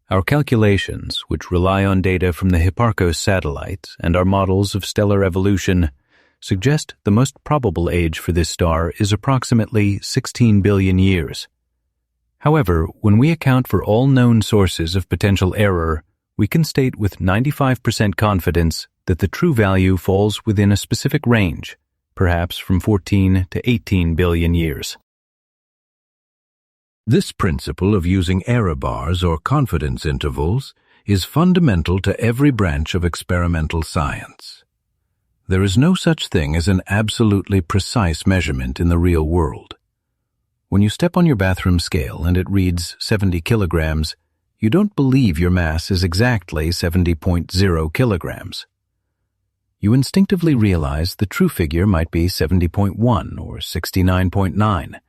Our calculations, which rely on data from the Hipparcos satellite and our models of stellar evolution, suggest the most probable age for this star is approximately 16 billion years. However, when we account for all known sources of potential error, we can state with 95% confidence that the true value falls within a specific range, perhaps from 14 to 18 billion years. This principle of using error bars or confidence intervals is fundamental to every branch of experimental science. There is no such thing as an absolutely precise measurement in the real world. When you step on your bathroom scale and it reads 70 kilograms, you don't believe your mass is exactly 70.0 kilograms. You instinctively realize the true figure might be 70.1 or 69.9,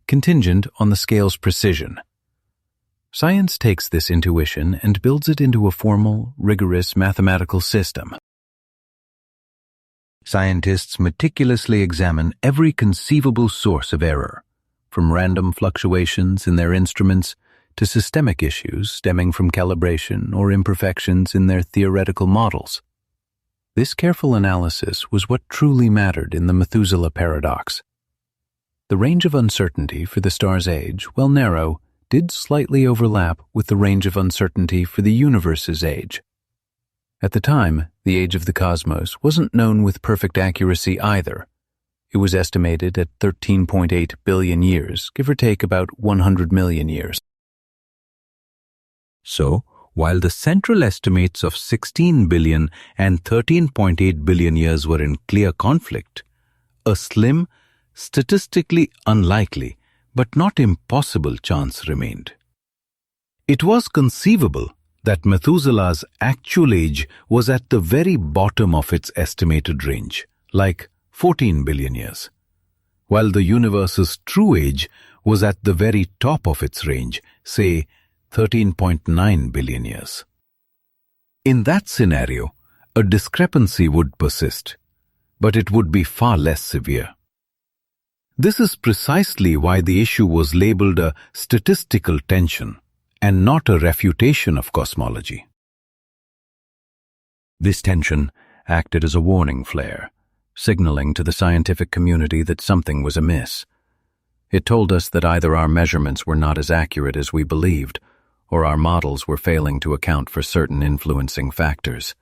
contingent on the scale's precision. Science takes this intuition and builds it into a formal, rigorous mathematical system. Scientists meticulously examine every conceivable source of error, from random fluctuations in their instruments to systemic issues stemming from calibration or imperfections in their theoretical models. This careful analysis was what truly mattered in the Methuselah paradox. The range of uncertainty for the star's age, while narrow, did slightly overlap with the range of uncertainty for the universe's age. At the time, the age of the cosmos wasn't known with perfect accuracy either. It was estimated at 13.8 billion years, give or take about 100 million years. So, while the central estimates of 16 billion and 13.8 billion years were in clear conflict, a slim, statistically unlikely, but not impossible chance remained. It was conceivable that Methuselah's actual age was at the very bottom of its estimated range, like 14 billion years, while the universe's true age was at the very top of its range, say 13.9 billion years. In that scenario, a discrepancy would persist, but it would be far less severe. This is precisely why the issue was labeled a statistical tension and not a refutation of cosmology. This tension acted as a warning flare, signaling to the scientific community that something was amiss. It told us that either our measurements were not as accurate as we believed, or our models were failing to account for certain influencing factors.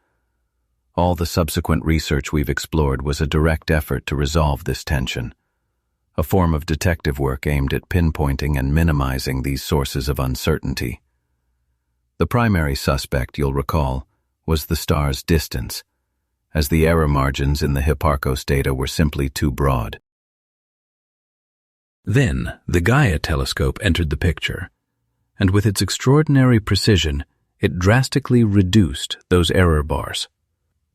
All the subsequent research we've explored was a direct effort to resolve this tension, a form of detective work aimed at pinpointing and minimizing these sources of uncertainty. The primary suspect, you'll recall, was the star's distance, as the error margins in the Hipparcos data were simply too broad. Then, the Gaia telescope entered the picture, and with its extraordinary precision, it drastically reduced those error bars.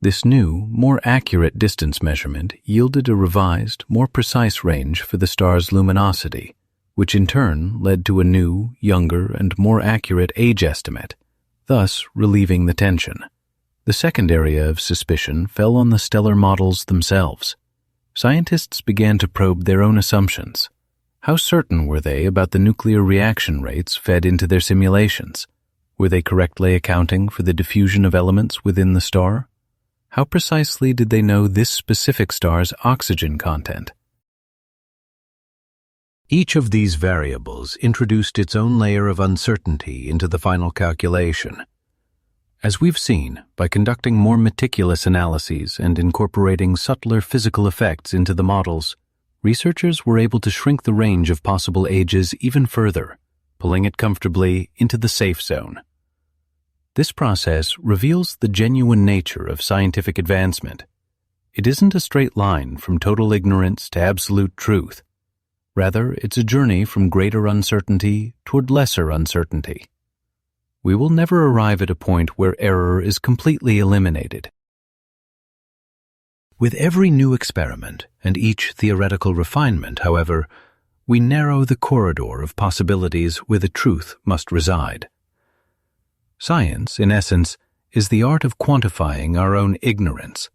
This new, more accurate distance measurement yielded a revised, more precise range for the star's luminosity, which in turn led to a new, younger, and more accurate age estimate, thus relieving the tension. The second area of suspicion fell on the stellar models themselves. Scientists began to probe their own assumptions. How certain were they about the nuclear reaction rates fed into their simulations? Were they correctly accounting for the diffusion of elements within the star? How precisely did they know this specific star's oxygen content? Each of these variables introduced its own layer of uncertainty into the final calculation. As we've seen, by conducting more meticulous analyses and incorporating subtler physical effects into the models, researchers were able to shrink the range of possible ages even further, pulling it comfortably into the safe zone. This process reveals the genuine nature of scientific advancement. It isn't a straight line from total ignorance to absolute truth. Rather, it's a journey from greater uncertainty toward lesser uncertainty. We will never arrive at a point where error is completely eliminated. With every new experiment and each theoretical refinement, however, we narrow the corridor of possibilities where the truth must reside. Science, in essence, is the art of quantifying our own ignorance.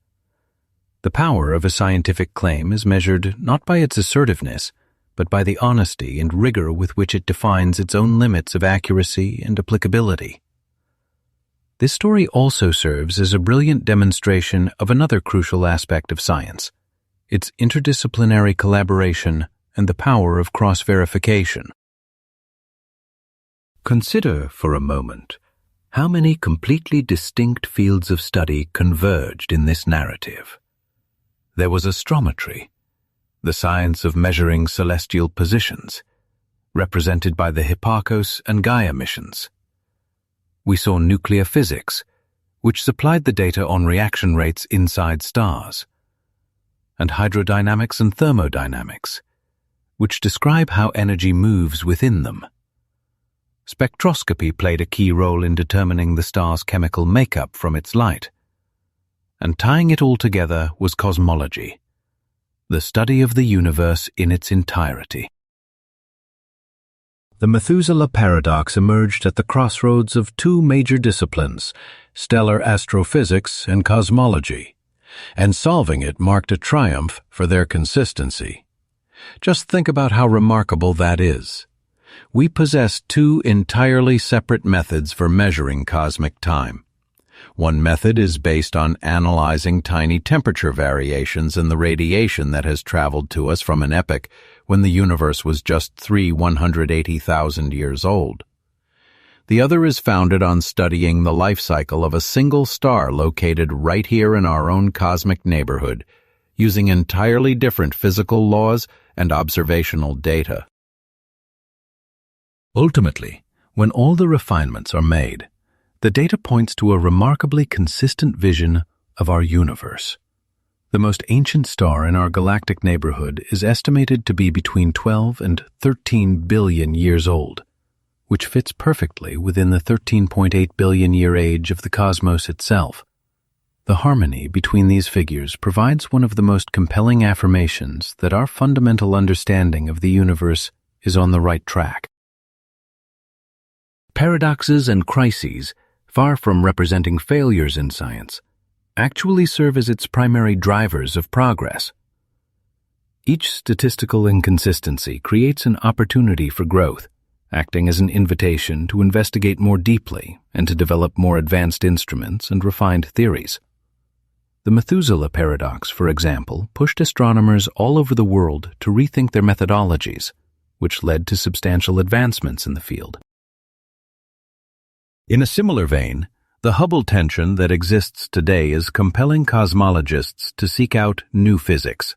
The power of a scientific claim is measured not by its assertiveness, but by the honesty and rigor with which it defines its own limits of accuracy and applicability. This story also serves as a brilliant demonstration of another crucial aspect of science, its interdisciplinary collaboration and the power of cross-verification. Consider for a moment how many completely distinct fields of study converged in this narrative. There was astrometry, the science of measuring celestial positions, represented by the Hipparcos and Gaia missions. We saw nuclear physics, which supplied the data on reaction rates inside stars, and hydrodynamics and thermodynamics, which describe how energy moves within them. Spectroscopy played a key role in determining the star's chemical makeup from its light. And tying it all together was cosmology, the study of the universe in its entirety. The Methuselah paradox emerged at the crossroads of two major disciplines, stellar astrophysics and cosmology, and solving it marked a triumph for their consistency. Just think about how remarkable that is. We possess two entirely separate methods for measuring cosmic time. One method is based on analyzing tiny temperature variations in the radiation that has traveled to us from an epoch when the universe was just 180,000 years old. The other is founded on studying the life cycle of a single star located right here in our own cosmic neighborhood, using entirely different physical laws and observational data. Ultimately, when all the refinements are made, the data points to a remarkably consistent vision of our universe. The most ancient star in our galactic neighborhood is estimated to be between 12 and 13 billion years old, which fits perfectly within the 13.8 billion year age of the cosmos itself. The harmony between these figures provides one of the most compelling affirmations that our fundamental understanding of the universe is on the right track. Paradoxes and crises, far from representing failures in science, actually serve as its primary drivers of progress. Each statistical inconsistency creates an opportunity for growth, acting as an invitation to investigate more deeply and to develop more advanced instruments and refined theories. The Methuselah paradox, for example, pushed astronomers all over the world to rethink their methodologies, which led to substantial advancements in the field. In a similar vein, the Hubble tension that exists today is compelling cosmologists to seek out new physics.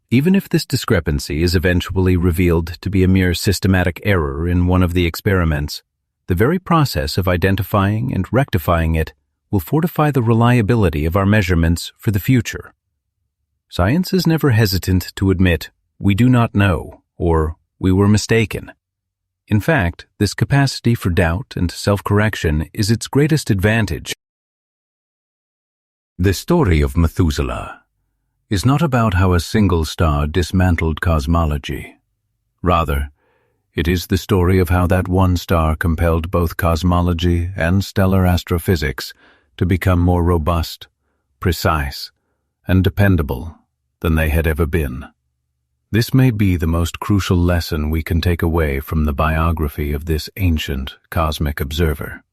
Even if this discrepancy is eventually revealed to be a mere systematic error in one of the experiments, the very process of identifying and rectifying it will fortify the reliability of our measurements for the future. Science is never hesitant to admit, "We do not know," or "We were mistaken." In fact, this capacity for doubt and self-correction is its greatest advantage. The story of Methuselah is not about how a single star dismantled cosmology. Rather, it is the story of how that one star compelled both cosmology and stellar astrophysics to become more robust, precise, and dependable than they had ever been. This may be the most crucial lesson we can take away from the biography of this ancient cosmic observer.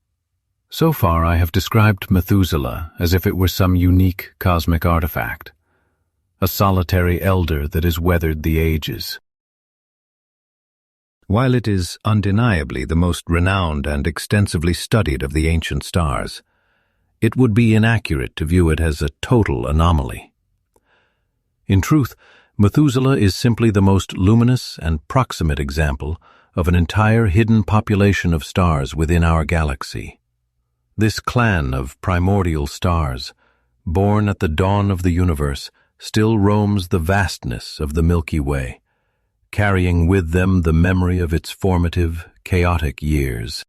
So far, I have described Methuselah as if it were some unique cosmic artifact, a solitary elder that has weathered the ages. While it is undeniably the most renowned and extensively studied of the ancient stars, it would be inaccurate to view it as a total anomaly. In truth, Methuselah is simply the most luminous and proximate example of an entire hidden population of stars within our galaxy. This clan of primordial stars, born at the dawn of the universe, still roams the vastness of the Milky Way, carrying with them the memory of its formative, chaotic years.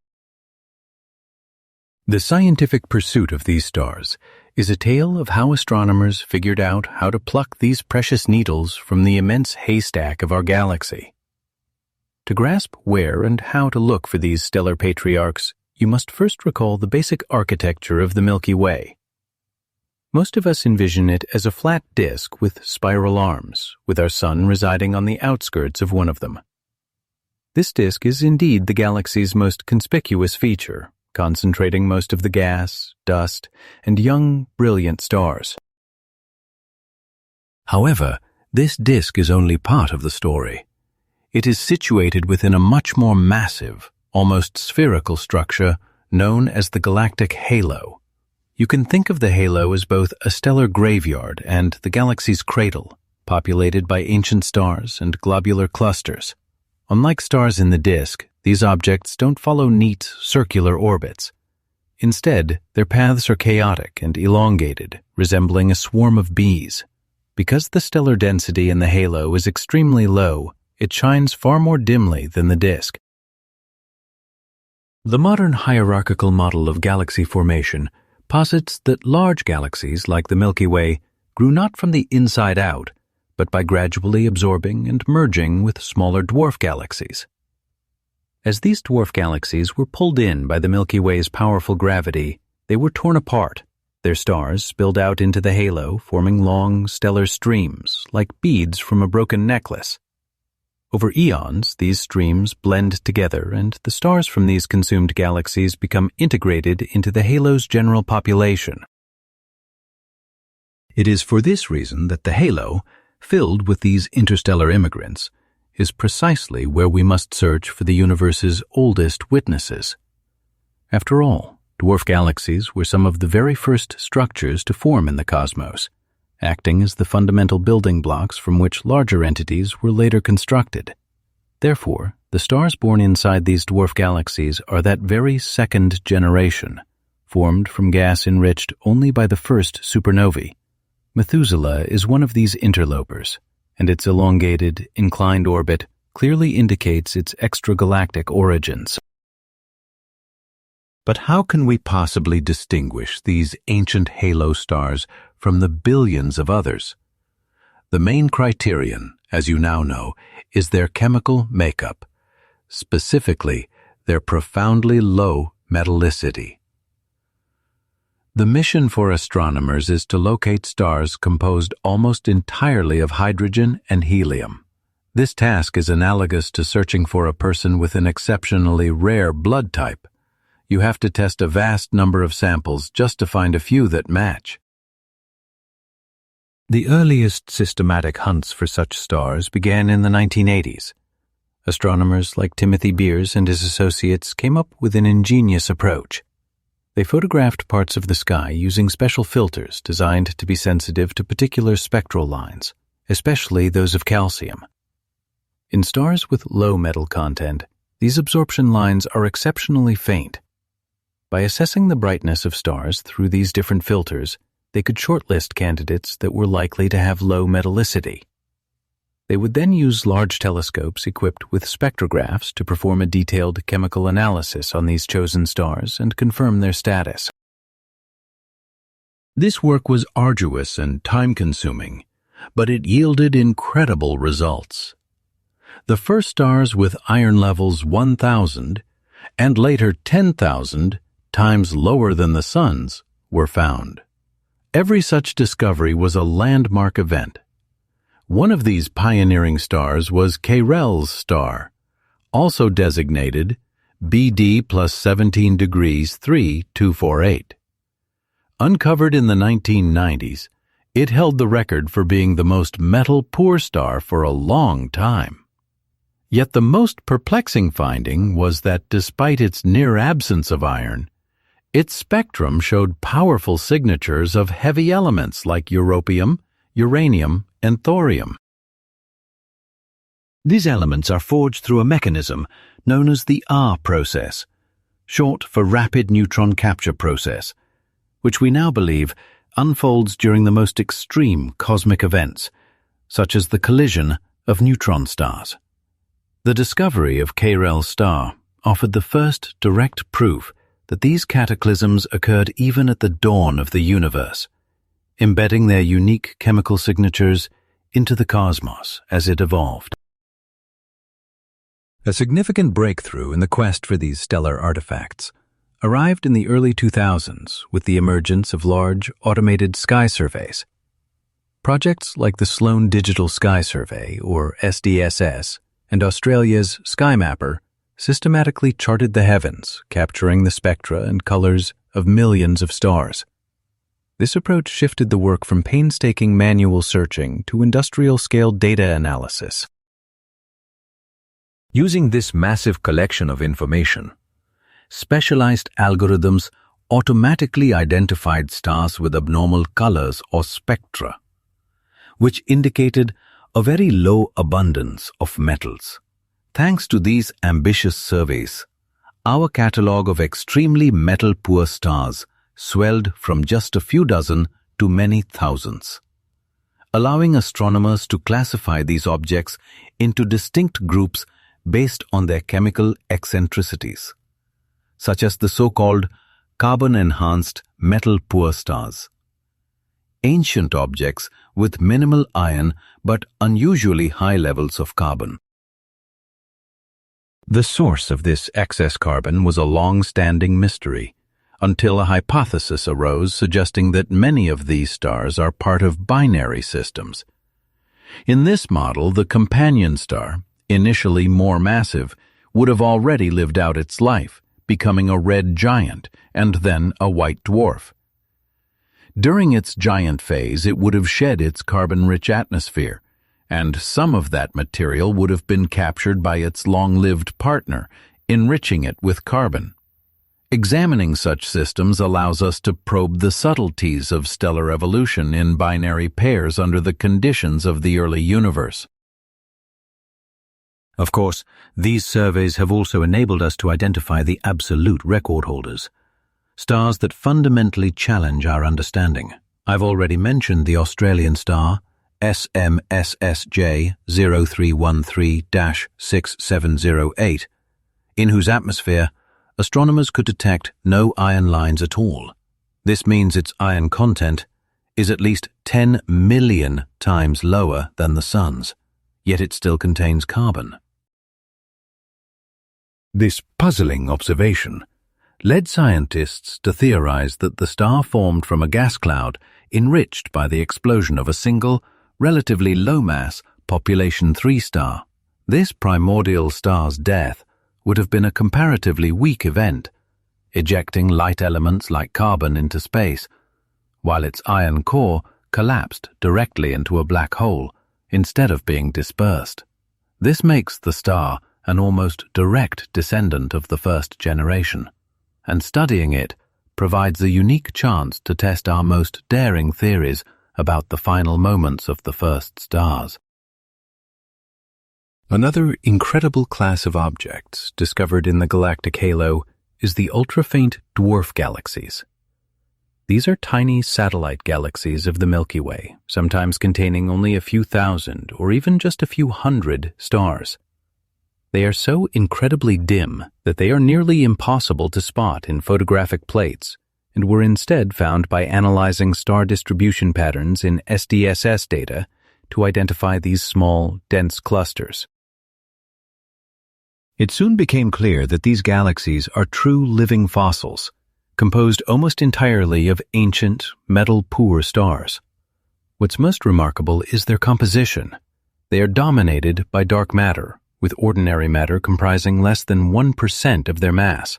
The scientific pursuit of these stars is a tale of how astronomers figured out how to pluck these precious needles from the immense haystack of our galaxy. To grasp where and how to look for these stellar patriarchs, you must first recall the basic architecture of the Milky Way. Most of us envision it as a flat disk with spiral arms, with our sun residing on the outskirts of one of them. This disk is indeed the galaxy's most conspicuous feature, concentrating most of the gas, dust, and young, brilliant stars. However, this disk is only part of the story. It is situated within a much more massive, almost spherical structure known as the galactic halo. You can think of the halo as both a stellar graveyard and the galaxy's cradle, populated by ancient stars and globular clusters. Unlike stars in the disk, these objects don't follow neat, circular orbits. Instead, their paths are chaotic and elongated, resembling a swarm of bees. Because the stellar density in the halo is extremely low,
it shines far more dimly than the disk. The modern hierarchical model of galaxy formation posits that large galaxies like the Milky Way grew not from the inside out, but by gradually absorbing and merging with smaller dwarf galaxies. As these dwarf galaxies were pulled in by the Milky Way's powerful gravity, they were torn apart. Their stars spilled out into the halo, forming long, stellar streams, like beads from a broken necklace. Over eons, these streams blend together, and the stars from these consumed galaxies become integrated into the halo's general population. It is for this reason that the halo, filled with these interstellar immigrants, is precisely where we must search for the universe's oldest witnesses. After all, dwarf galaxies were some of the very first structures to form in the cosmos, acting as the fundamental building blocks from which larger entities were later constructed. Therefore, the stars born inside these dwarf galaxies are that very second generation, formed from gas enriched only by the first supernovae. Methuselah is one of these interlopers, and its elongated, inclined orbit clearly indicates its extragalactic origins.
But how can we possibly distinguish these ancient halo stars from the billions of others? The main criterion, as you now know, is their chemical makeup, specifically their profoundly low metallicity. The mission for astronomers is to locate stars composed almost entirely of hydrogen and helium. This task is analogous to searching for a person with an exceptionally rare blood type. You have to test a vast number of samples just to find a few that match.
The earliest systematic hunts for such stars began in the 1980s. Astronomers like Timothy Beers and his associates came up with an ingenious approach. They photographed parts of the sky using special filters designed to be sensitive to particular spectral lines, especially those of calcium. In stars with low metal content, these absorption lines are exceptionally faint. By assessing the brightness of stars through these different filters, they could shortlist candidates that were likely to have low metallicity. They would then use large telescopes equipped with spectrographs to perform a detailed chemical analysis on these chosen stars and confirm their status.
This work was arduous and time-consuming, but it yielded incredible results. The first stars with iron levels 1,000 and later 10,000 times lower than the Sun's were found. Every such discovery was a landmark event. One of these pioneering stars was Cairel's star, also designated BD plus 17 degrees 3248. Uncovered in the 1990s, it held the record for being the most metal-poor star for a long time. Yet the most perplexing finding was that despite its near absence of iron, its spectrum showed powerful signatures of heavy elements like europium, uranium, and thorium. These elements are forged through a mechanism known as the R process, short for Rapid Neutron Capture Process, which we now believe unfolds during the most extreme cosmic events, such as the collision of neutron stars. The discovery of Cairel's star offered the first direct proof that these cataclysms occurred even at the dawn of the universe, embedding their unique chemical signatures into the cosmos as it evolved. A significant breakthrough in the quest for these stellar artifacts arrived in the early 2000s with the emergence of large, automated sky surveys. Projects like the Sloan Digital Sky Survey, or SDSS, and Australia's SkyMapper systematically charted the heavens, capturing the spectra and colors of millions of stars. This approach shifted the work from painstaking manual searching to industrial-scale data analysis. Using this massive collection of information, specialized algorithms automatically identified stars with abnormal colors or spectra, which indicated a very low abundance of metals. Thanks to these ambitious surveys, our catalogue of extremely metal-poor stars swelled from just a few dozen to many thousands. allowing astronomers to classify these objects into distinct groups based on their chemical eccentricities, such as the so-called carbon-enhanced metal-poor stars. Ancient objects with minimal iron but unusually high levels of carbon. The source of this excess carbon was a long-standing mystery, until a hypothesis arose suggesting that many of these stars are part of binary systems. In this model, the companion star, initially more massive, would have already lived out its life, becoming a red giant and then a white dwarf. During its giant phase, it would have shed its carbon-rich atmosphere, and some of that material would have been captured by its long-lived partner, enriching it with carbon. Examining such systems allows us to probe the subtleties of stellar evolution in binary pairs under the conditions of the early universe. Of course, these surveys have also enabled us to identify the absolute record holders, stars that fundamentally challenge our understanding. I've already mentioned the Australian star SMSSJ 0313-6708, in whose atmosphere astronomers could detect no iron lines at all. This means its iron content is at least 10 million times lower than the Sun's, yet it still contains carbon. This puzzling observation led scientists to theorize that the star formed from a gas cloud enriched by the explosion of a single, relatively low-mass population 3 star. This primordial star's death would have been a comparatively weak event, ejecting light elements like carbon into space, while its iron core collapsed directly into a black hole instead of being dispersed. This makes the star an almost direct descendant of the first generation, and studying it provides a unique chance to test our most daring theories about the final moments of the first stars. Another incredible class of objects discovered in the galactic halo is the ultra-faint dwarf galaxies. These are tiny satellite galaxies of the Milky Way, sometimes containing only a few thousand or even just a few hundred stars. They are so incredibly dim that they are nearly impossible to spot in photographic plates, and were instead found by analyzing star distribution patterns in SDSS data to identify these small, dense clusters. It soon became clear that these galaxies are true living fossils, composed almost entirely of ancient, metal-poor stars. What's most remarkable is their composition. They are dominated by dark matter, with ordinary matter comprising less than 1% of their mass.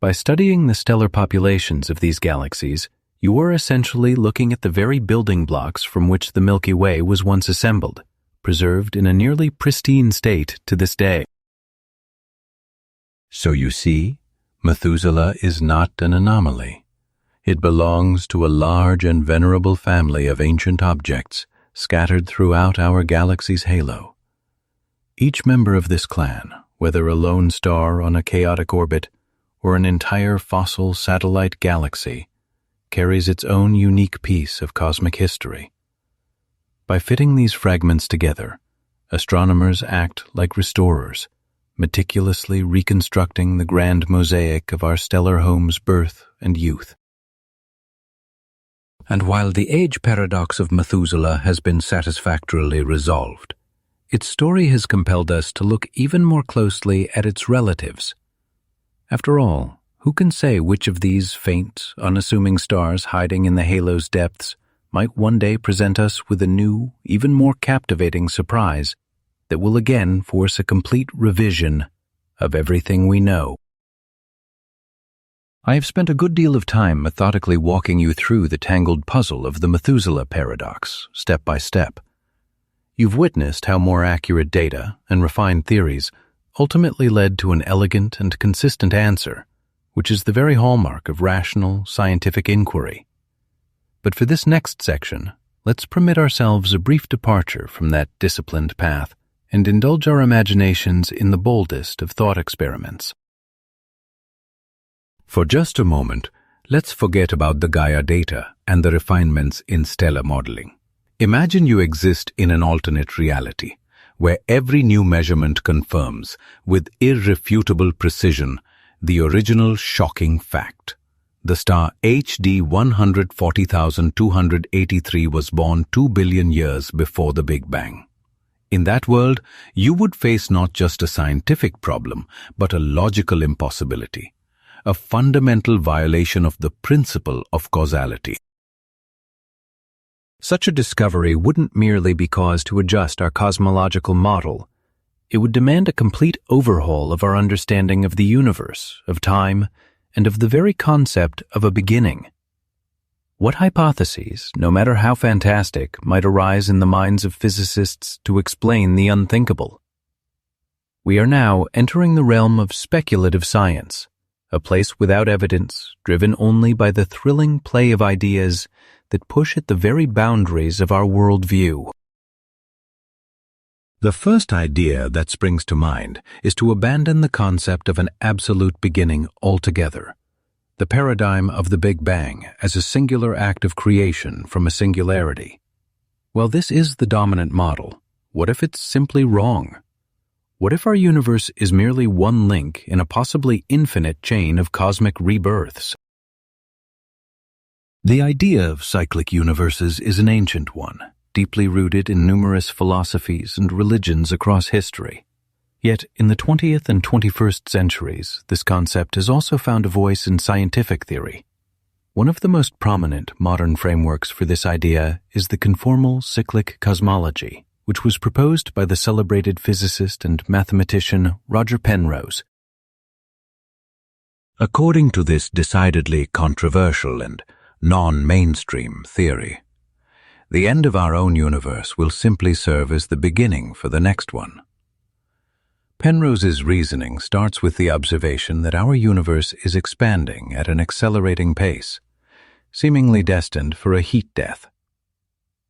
By studying the stellar populations of these galaxies, you are essentially looking at the very building blocks from which the Milky Way was once assembled, preserved in a nearly pristine state to this day. So you see, Methuselah is not an anomaly. It belongs to a large and venerable family of ancient objects scattered throughout our galaxy's halo. Each member of this clan, whether a lone star on a chaotic orbit or an entire fossil satellite galaxy, carries its own unique piece of cosmic history. By fitting these fragments together, astronomers act like restorers, meticulously reconstructing the grand mosaic of our stellar home's birth and youth. And while the age paradox of Methuselah has been satisfactorily resolved, its story has compelled us to look even more closely at its relatives. After all, who can say which of these faint, unassuming stars hiding in the halo's depths might one day present us with a new, even more captivating surprise that will again force a complete revision of everything we know. I have spent a good deal of time methodically walking you through the tangled puzzle of the Methuselah paradox, step by step. You've witnessed how more accurate data and refined theories ultimately led to an elegant and consistent answer, which is the very hallmark of rational, scientific inquiry. But for this next section, let's permit ourselves a brief departure from that disciplined path and indulge our imaginations in the boldest of thought experiments. For just a moment, let's forget about the Gaia data and the refinements in stellar modeling. Imagine you exist in an alternate reality, where every new measurement confirms, with irrefutable precision, the original shocking fact. The star HD 140,283 was born 2 billion years before the Big Bang. In that world, you would face not just a scientific problem, but a logical impossibility, a fundamental violation of the principle of causality.
Such a discovery wouldn't merely be cause to adjust our cosmological model. It would demand a complete overhaul of our understanding of the universe, of time, and of the very concept of a beginning. What hypotheses, no matter how fantastic, might arise in the minds of physicists to explain the unthinkable? We are now entering the realm of speculative science, a place without evidence, driven only by the thrilling play of ideas that push at the very boundaries of our worldview.
The first idea that springs to mind is to abandon the concept of an absolute beginning altogether, the paradigm of the Big Bang as a singular act of creation from a singularity. Well, this is the dominant model. What if it's simply wrong? What if our universe is merely one link in a possibly infinite chain of cosmic rebirths? The idea of cyclic universes is an ancient one, deeply rooted in numerous philosophies and religions across history. Yet, in the 20th and 21st centuries, this concept has also found a voice in scientific theory. One of the most prominent modern frameworks for this idea is the conformal cyclic cosmology, which was proposed by the celebrated physicist and mathematician Roger Penrose. According to this decidedly controversial and non-mainstream theory, the end of our own universe will simply serve as the beginning for the next one. Penrose's reasoning starts with the observation that our universe is expanding at an accelerating pace, seemingly destined for a heat death.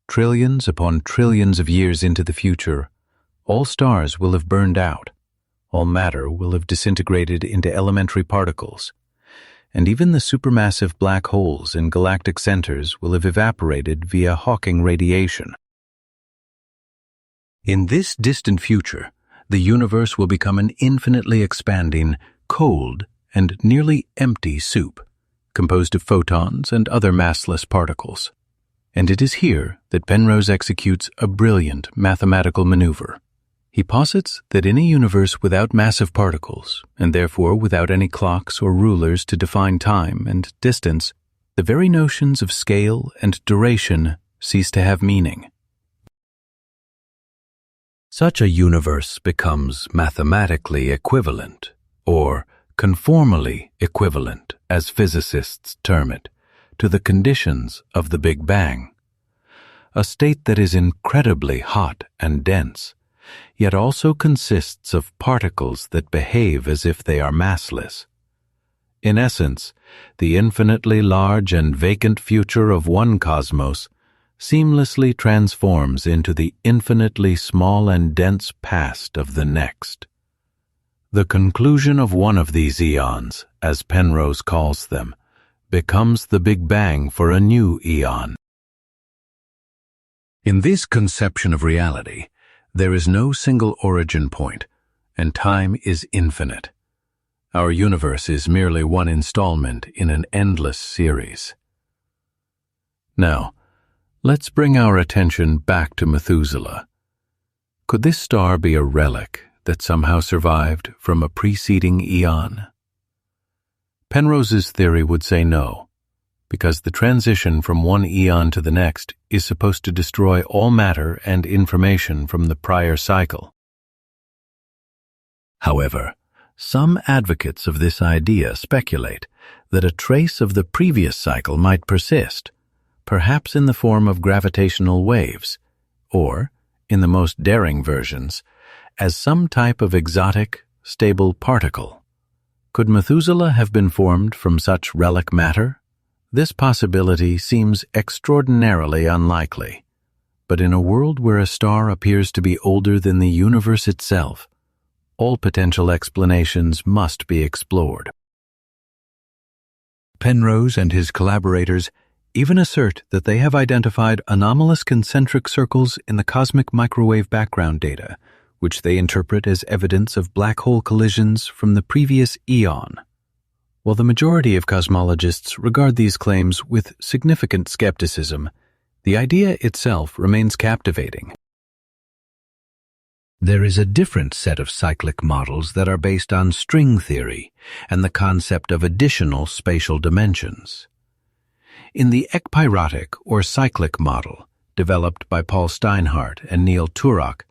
Trillions upon trillions of years into the future, all stars will have burned out, all matter will have disintegrated into elementary particles, and even the supermassive black holes in galactic centers will have evaporated via Hawking radiation. In this distant future, the universe will become an infinitely expanding, cold, and nearly empty soup, composed of photons and other massless particles. And it is here that Penrose executes a brilliant mathematical maneuver. He posits that in a universe without massive particles, and therefore without any clocks or rulers to define time and distance, the very notions of scale and duration cease to have meaning. Such a universe becomes mathematically equivalent, or conformally equivalent, as physicists term it, to the conditions of the Big Bang, a state that is incredibly hot and dense, yet also consists of particles that behave as if they are massless. In essence, the infinitely large and vacant future of one cosmos seamlessly transforms into the infinitely small and dense past of the next. The conclusion of one of these eons, as Penrose calls them, becomes the Big Bang for a new eon. In this conception of reality, there is no single origin point, and time is infinite. Our universe is merely one installment in an endless series. Now, let's bring our attention back to Methuselah. Could this star be a relic that somehow survived from a preceding eon? Penrose's theory would say no, because the transition from one eon to the next is supposed to destroy all matter and information from the prior cycle. However, some advocates of this idea speculate that a trace of the previous cycle might persist, perhaps in the form of gravitational waves, or, in the most daring versions, as some type of exotic, stable particle. Could Methuselah have been formed from such relic matter? This possibility seems extraordinarily unlikely, but in a world where a star appears to be older than the universe itself, all potential explanations must be explored. Penrose and his collaborators even assert that they have identified anomalous concentric circles in the cosmic microwave background data, which they interpret as evidence of black hole collisions from the previous eon. While the majority of cosmologists regard these claims with significant skepticism, the idea itself remains captivating. There is a different set of cyclic models that are based on string theory and the concept of additional spatial dimensions. In the ekpyrotic or cyclic model, developed by Paul Steinhardt and Neil Turok,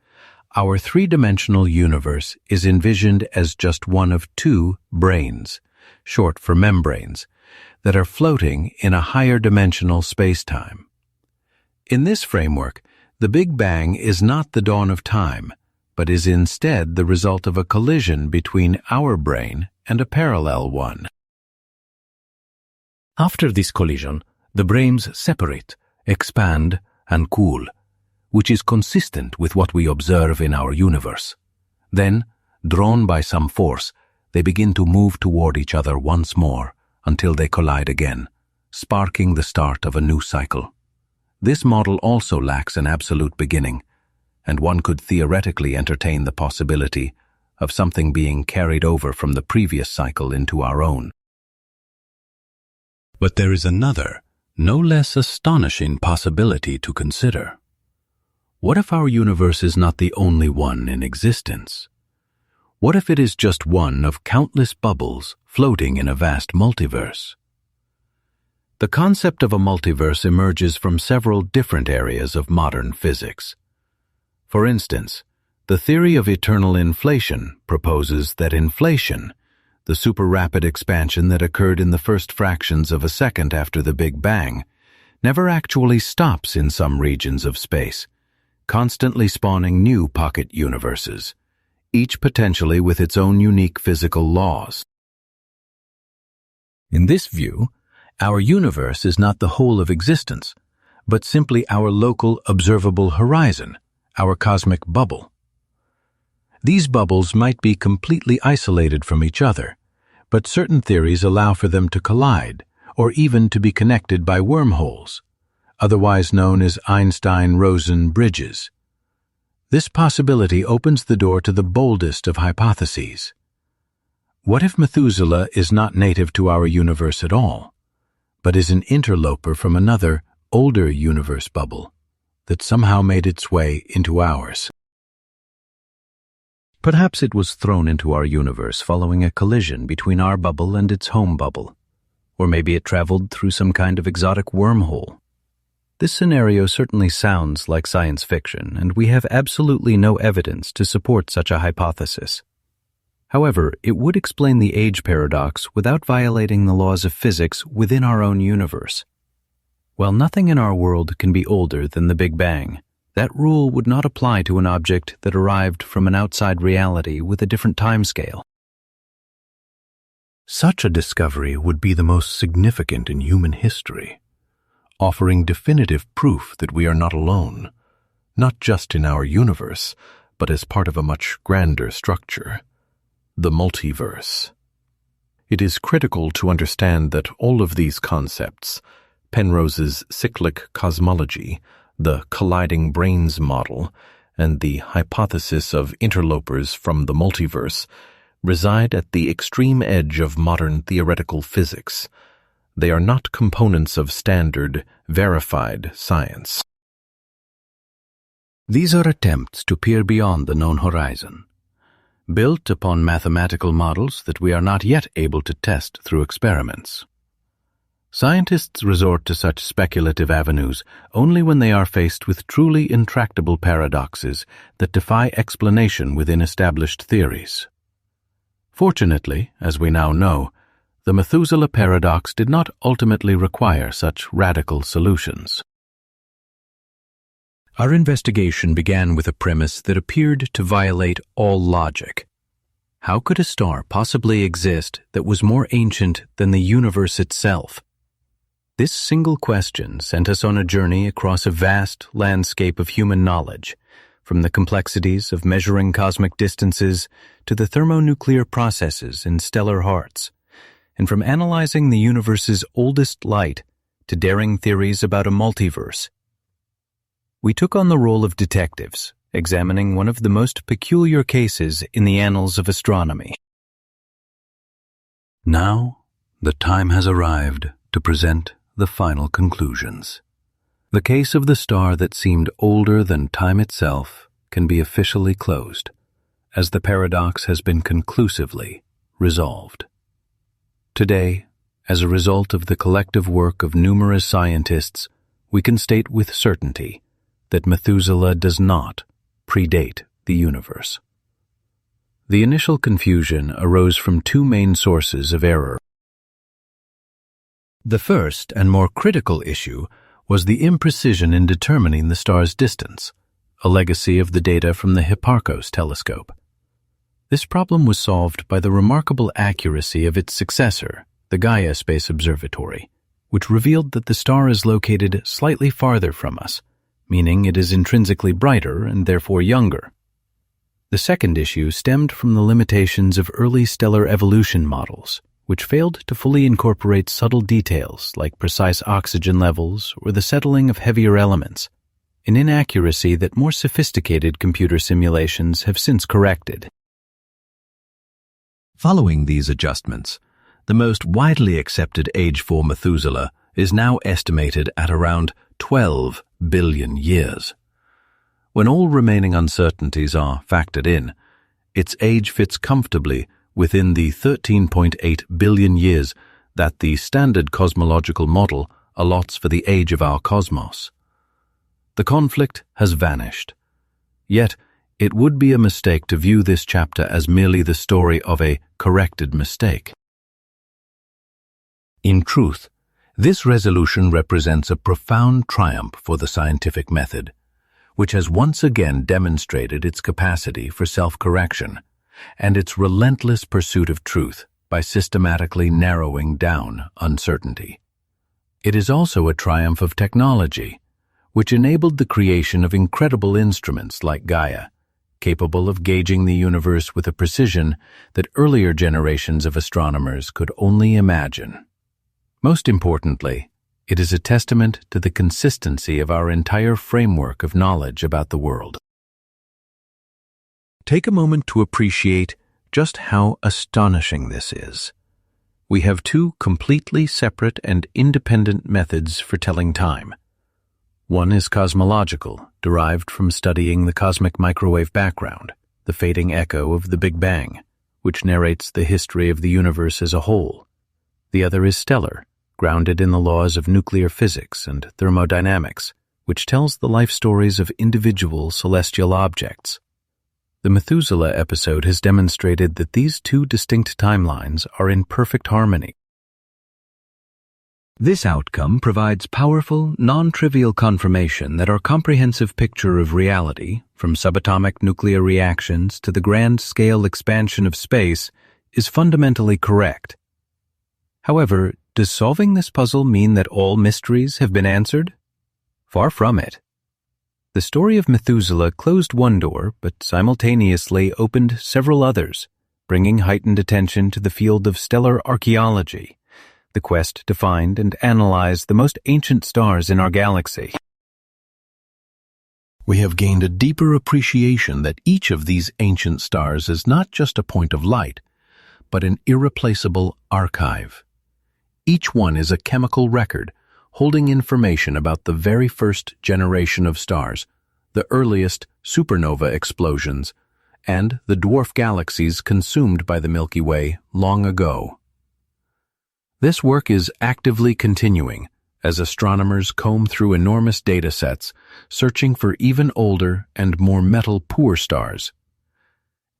our three-dimensional universe is envisioned as just one of two branes, short for membranes, that are floating in a higher dimensional spacetime. In this framework, the Big Bang is not the dawn of time, but is instead the result of a collision between our brane and a parallel one. After this collision, the branes separate, expand, and cool, which is consistent with what we observe in our universe. Then, drawn by some force, they begin to move toward each other once more until they collide again, sparking the start of a new cycle. This model also lacks an absolute beginning, and one could theoretically entertain the possibility of something being carried over from the previous cycle into our own. But there is another, no less astonishing possibility to consider. What if our universe is not the only one in existence? What if it is just one of countless bubbles floating in a vast multiverse? The concept of a multiverse emerges from several different areas of modern physics. For instance, the theory of eternal inflation proposes that inflation, the super-rapid expansion that occurred in the first fractions of a second after the Big Bang, never actually stops in some regions of space, constantly spawning new pocket universes, each potentially with its own unique physical laws. In this view, our universe is not the whole of existence, but simply our local observable horizon, our cosmic bubble. These bubbles might be completely isolated from each other, but certain theories allow for them to collide, or even to be connected by wormholes, otherwise known as Einstein-Rosen bridges. This possibility opens the door to the boldest of hypotheses. What if Methuselah is not native to our universe at all, but is an interloper from another, older universe bubble that somehow made its way into ours? Perhaps it was thrown into our universe following a collision between our bubble and its home bubble, or maybe it traveled through some kind of exotic wormhole. This scenario certainly sounds like science fiction, and we have absolutely no evidence to support such a hypothesis. However, it would explain the age paradox without violating the laws of physics within our own universe. While nothing in our world can be older than the Big Bang, that rule would not apply to an object that arrived from an outside reality with a different timescale. Such a discovery would be the most significant in human history, offering definitive proof that we are not alone, not just in our universe, but as part of a much grander structure, the multiverse. It is critical to understand that all of these concepts, Penrose's cyclic cosmology, the colliding branes model, and the hypothesis of interlopers from the multiverse, reside at the extreme edge of modern theoretical physics. They are not components of standard, verified science. These are attempts to peer beyond the known horizon, built upon mathematical models that we are not yet able to test through experiments. Scientists resort to such speculative avenues only when they are faced with truly intractable paradoxes that defy explanation within established theories. Fortunately, as we now know, the Methuselah paradox did not ultimately require such radical solutions. Our investigation began with a premise that appeared to violate all logic. How could a star possibly exist that was more ancient than the universe itself? This single question sent us on a journey across a vast landscape of human knowledge, from the complexities of measuring cosmic distances to the thermonuclear processes in stellar hearts, and from analyzing the universe's oldest light
to daring theories about a multiverse. We took on the role of detectives, examining one of the most peculiar cases in the annals of astronomy.
Now, the time has arrived to present the final conclusions. The case of the star that seemed older than time itself can be officially closed, as the paradox has been conclusively resolved. Today, as a result of the collective work of numerous scientists, we can state with certainty that Methuselah does not predate the universe. The initial confusion arose from two main sources of error. The first and more critical issue was the imprecision in determining the star's distance, a legacy of the data from the Hipparcos telescope. This problem was solved by the remarkable accuracy of its successor, the Gaia Space Observatory, which revealed that the star is located slightly farther from us, meaning it is intrinsically brighter and therefore younger. The second issue stemmed from the limitations of early stellar evolution models, which failed to fully incorporate subtle details like precise oxygen levels or the settling of heavier elements, an inaccuracy that more sophisticated computer simulations have since corrected. Following these adjustments, the most widely accepted age for Methuselah is now estimated at around 12 billion years. When all remaining uncertainties are factored in, its age fits comfortably within the 13.8 billion years that the standard cosmological model allots for the age of our cosmos. The conflict has vanished. Yet, it would be a mistake to view this chapter as merely the story of a corrected mistake. In truth, this resolution represents a profound triumph for the scientific method, which has once again demonstrated its capacity for self-correction and its relentless pursuit of truth by systematically narrowing down uncertainty. It is also a triumph of technology, which enabled the creation of incredible instruments like Gaia, capable of gauging the universe with a precision that earlier generations of astronomers could only imagine. Most importantly, it is a testament to the consistency of our entire framework of knowledge about the world. Take a moment to appreciate just how astonishing this is. We have two completely separate and independent methods for telling time. One is cosmological, derived from studying the cosmic microwave background, the fading echo of the Big Bang, which narrates the history of the universe as a whole. The other is stellar, grounded in the laws of nuclear physics and thermodynamics, which tells the life stories of individual celestial objects. The Methuselah episode has demonstrated that these two distinct timelines are in perfect harmony. This outcome provides powerful, non-trivial confirmation that our comprehensive picture of reality, from subatomic nuclear reactions to the grand-scale expansion of space, is fundamentally correct. However, does solving this puzzle mean that all mysteries have been answered? Far from it. The story of Methuselah closed one door, but simultaneously opened several others, bringing heightened attention to the field of stellar archaeology, the quest to find and analyze the most ancient stars in our galaxy. We have gained a deeper appreciation that each of these ancient stars is not just a point of light, but an irreplaceable archive. Each one is a chemical record, holding information about the very first generation of stars, the earliest supernova explosions, and the dwarf galaxies consumed by the Milky Way long ago. This work is actively continuing as astronomers comb through enormous data sets, searching for even older and more metal-poor stars.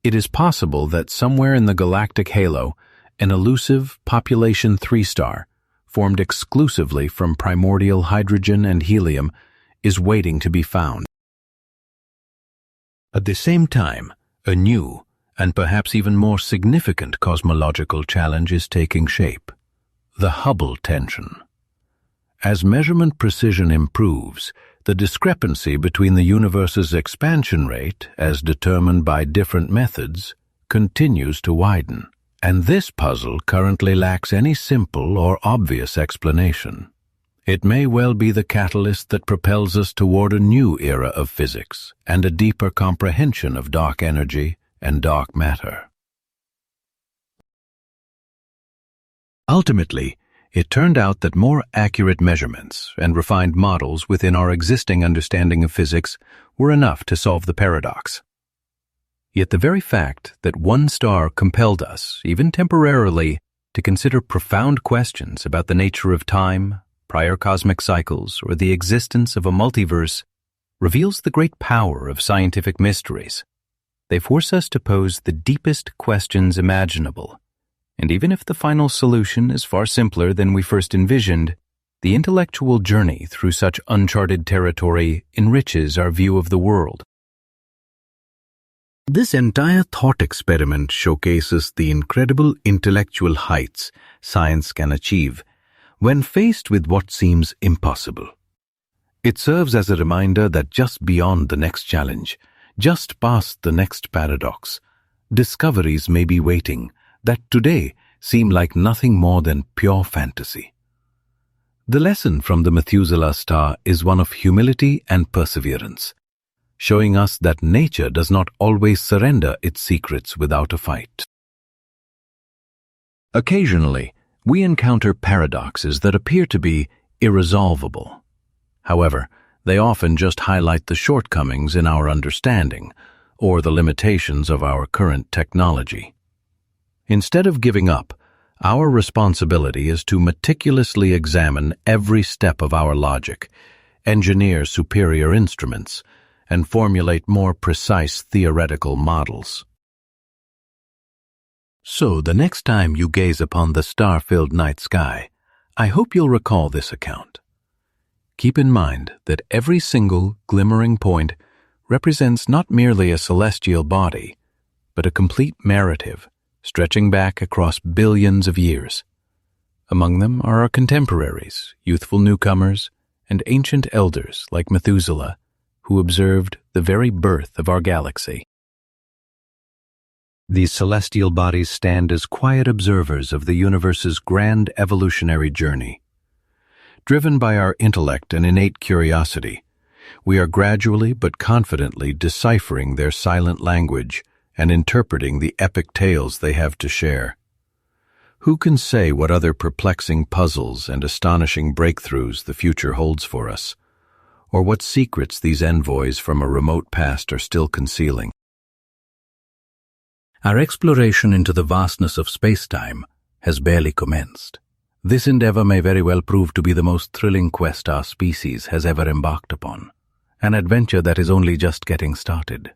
It is possible that somewhere in the galactic halo, an elusive population 3 star, formed exclusively from primordial hydrogen and helium, is waiting to be found. At the same time, a new, and perhaps even more significant cosmological challenge is taking shape: the Hubble tension. As measurement precision improves, the discrepancy between the universe's expansion rate, as determined by different methods, continues to widen. And this puzzle currently lacks any simple or obvious explanation. It may well be the catalyst that propels us toward a new era of physics and a deeper comprehension of dark energy and dark matter. Ultimately, it turned out that more accurate measurements and refined models within our existing understanding of physics were enough to solve the paradox. Yet the very fact that one star compelled us, even temporarily, to consider profound questions about the nature of time, prior cosmic cycles, or the existence of a multiverse reveals the great power of scientific mysteries. They force us to pose the deepest questions imaginable. And even if the final solution is far simpler than we first envisioned, the intellectual journey through such uncharted territory enriches our view of the world. This entire thought experiment showcases the incredible intellectual heights science can achieve when faced with what seems impossible. It serves as a reminder that just beyond the next challenge, just past the next paradox, discoveries may be waiting that today seem like nothing more than pure fantasy. The lesson from the Methuselah star is one of humility and perseverance, showing us that nature does not always surrender its secrets without a fight. Occasionally, we encounter paradoxes that appear to be irresolvable. However, they often just highlight the shortcomings in our understanding or the limitations of our current technology. Instead of giving up, our responsibility is to meticulously examine every step of our logic, engineer superior instruments, and formulate more precise theoretical models. So, the next time you gaze upon the star-filled night sky, I hope you'll recall this account. Keep in mind that every single glimmering point represents not merely a celestial body, but a complete narrative stretching back across billions of years. Among them are our contemporaries, youthful newcomers, and ancient elders like Methuselah, who observed the very birth of our galaxy. These celestial bodies stand as quiet observers of the universe's grand evolutionary journey. Driven by our intellect and innate curiosity, we are gradually but confidently deciphering their silent language and interpreting the epic tales they have to share. Who can say what other perplexing puzzles and astonishing breakthroughs the future holds for us, or what secrets these envoys from a remote past are still concealing? Our exploration into the vastness of space-time has barely commenced. This endeavor may very well prove to be the most thrilling quest our species has ever embarked upon, an adventure that is only just getting started.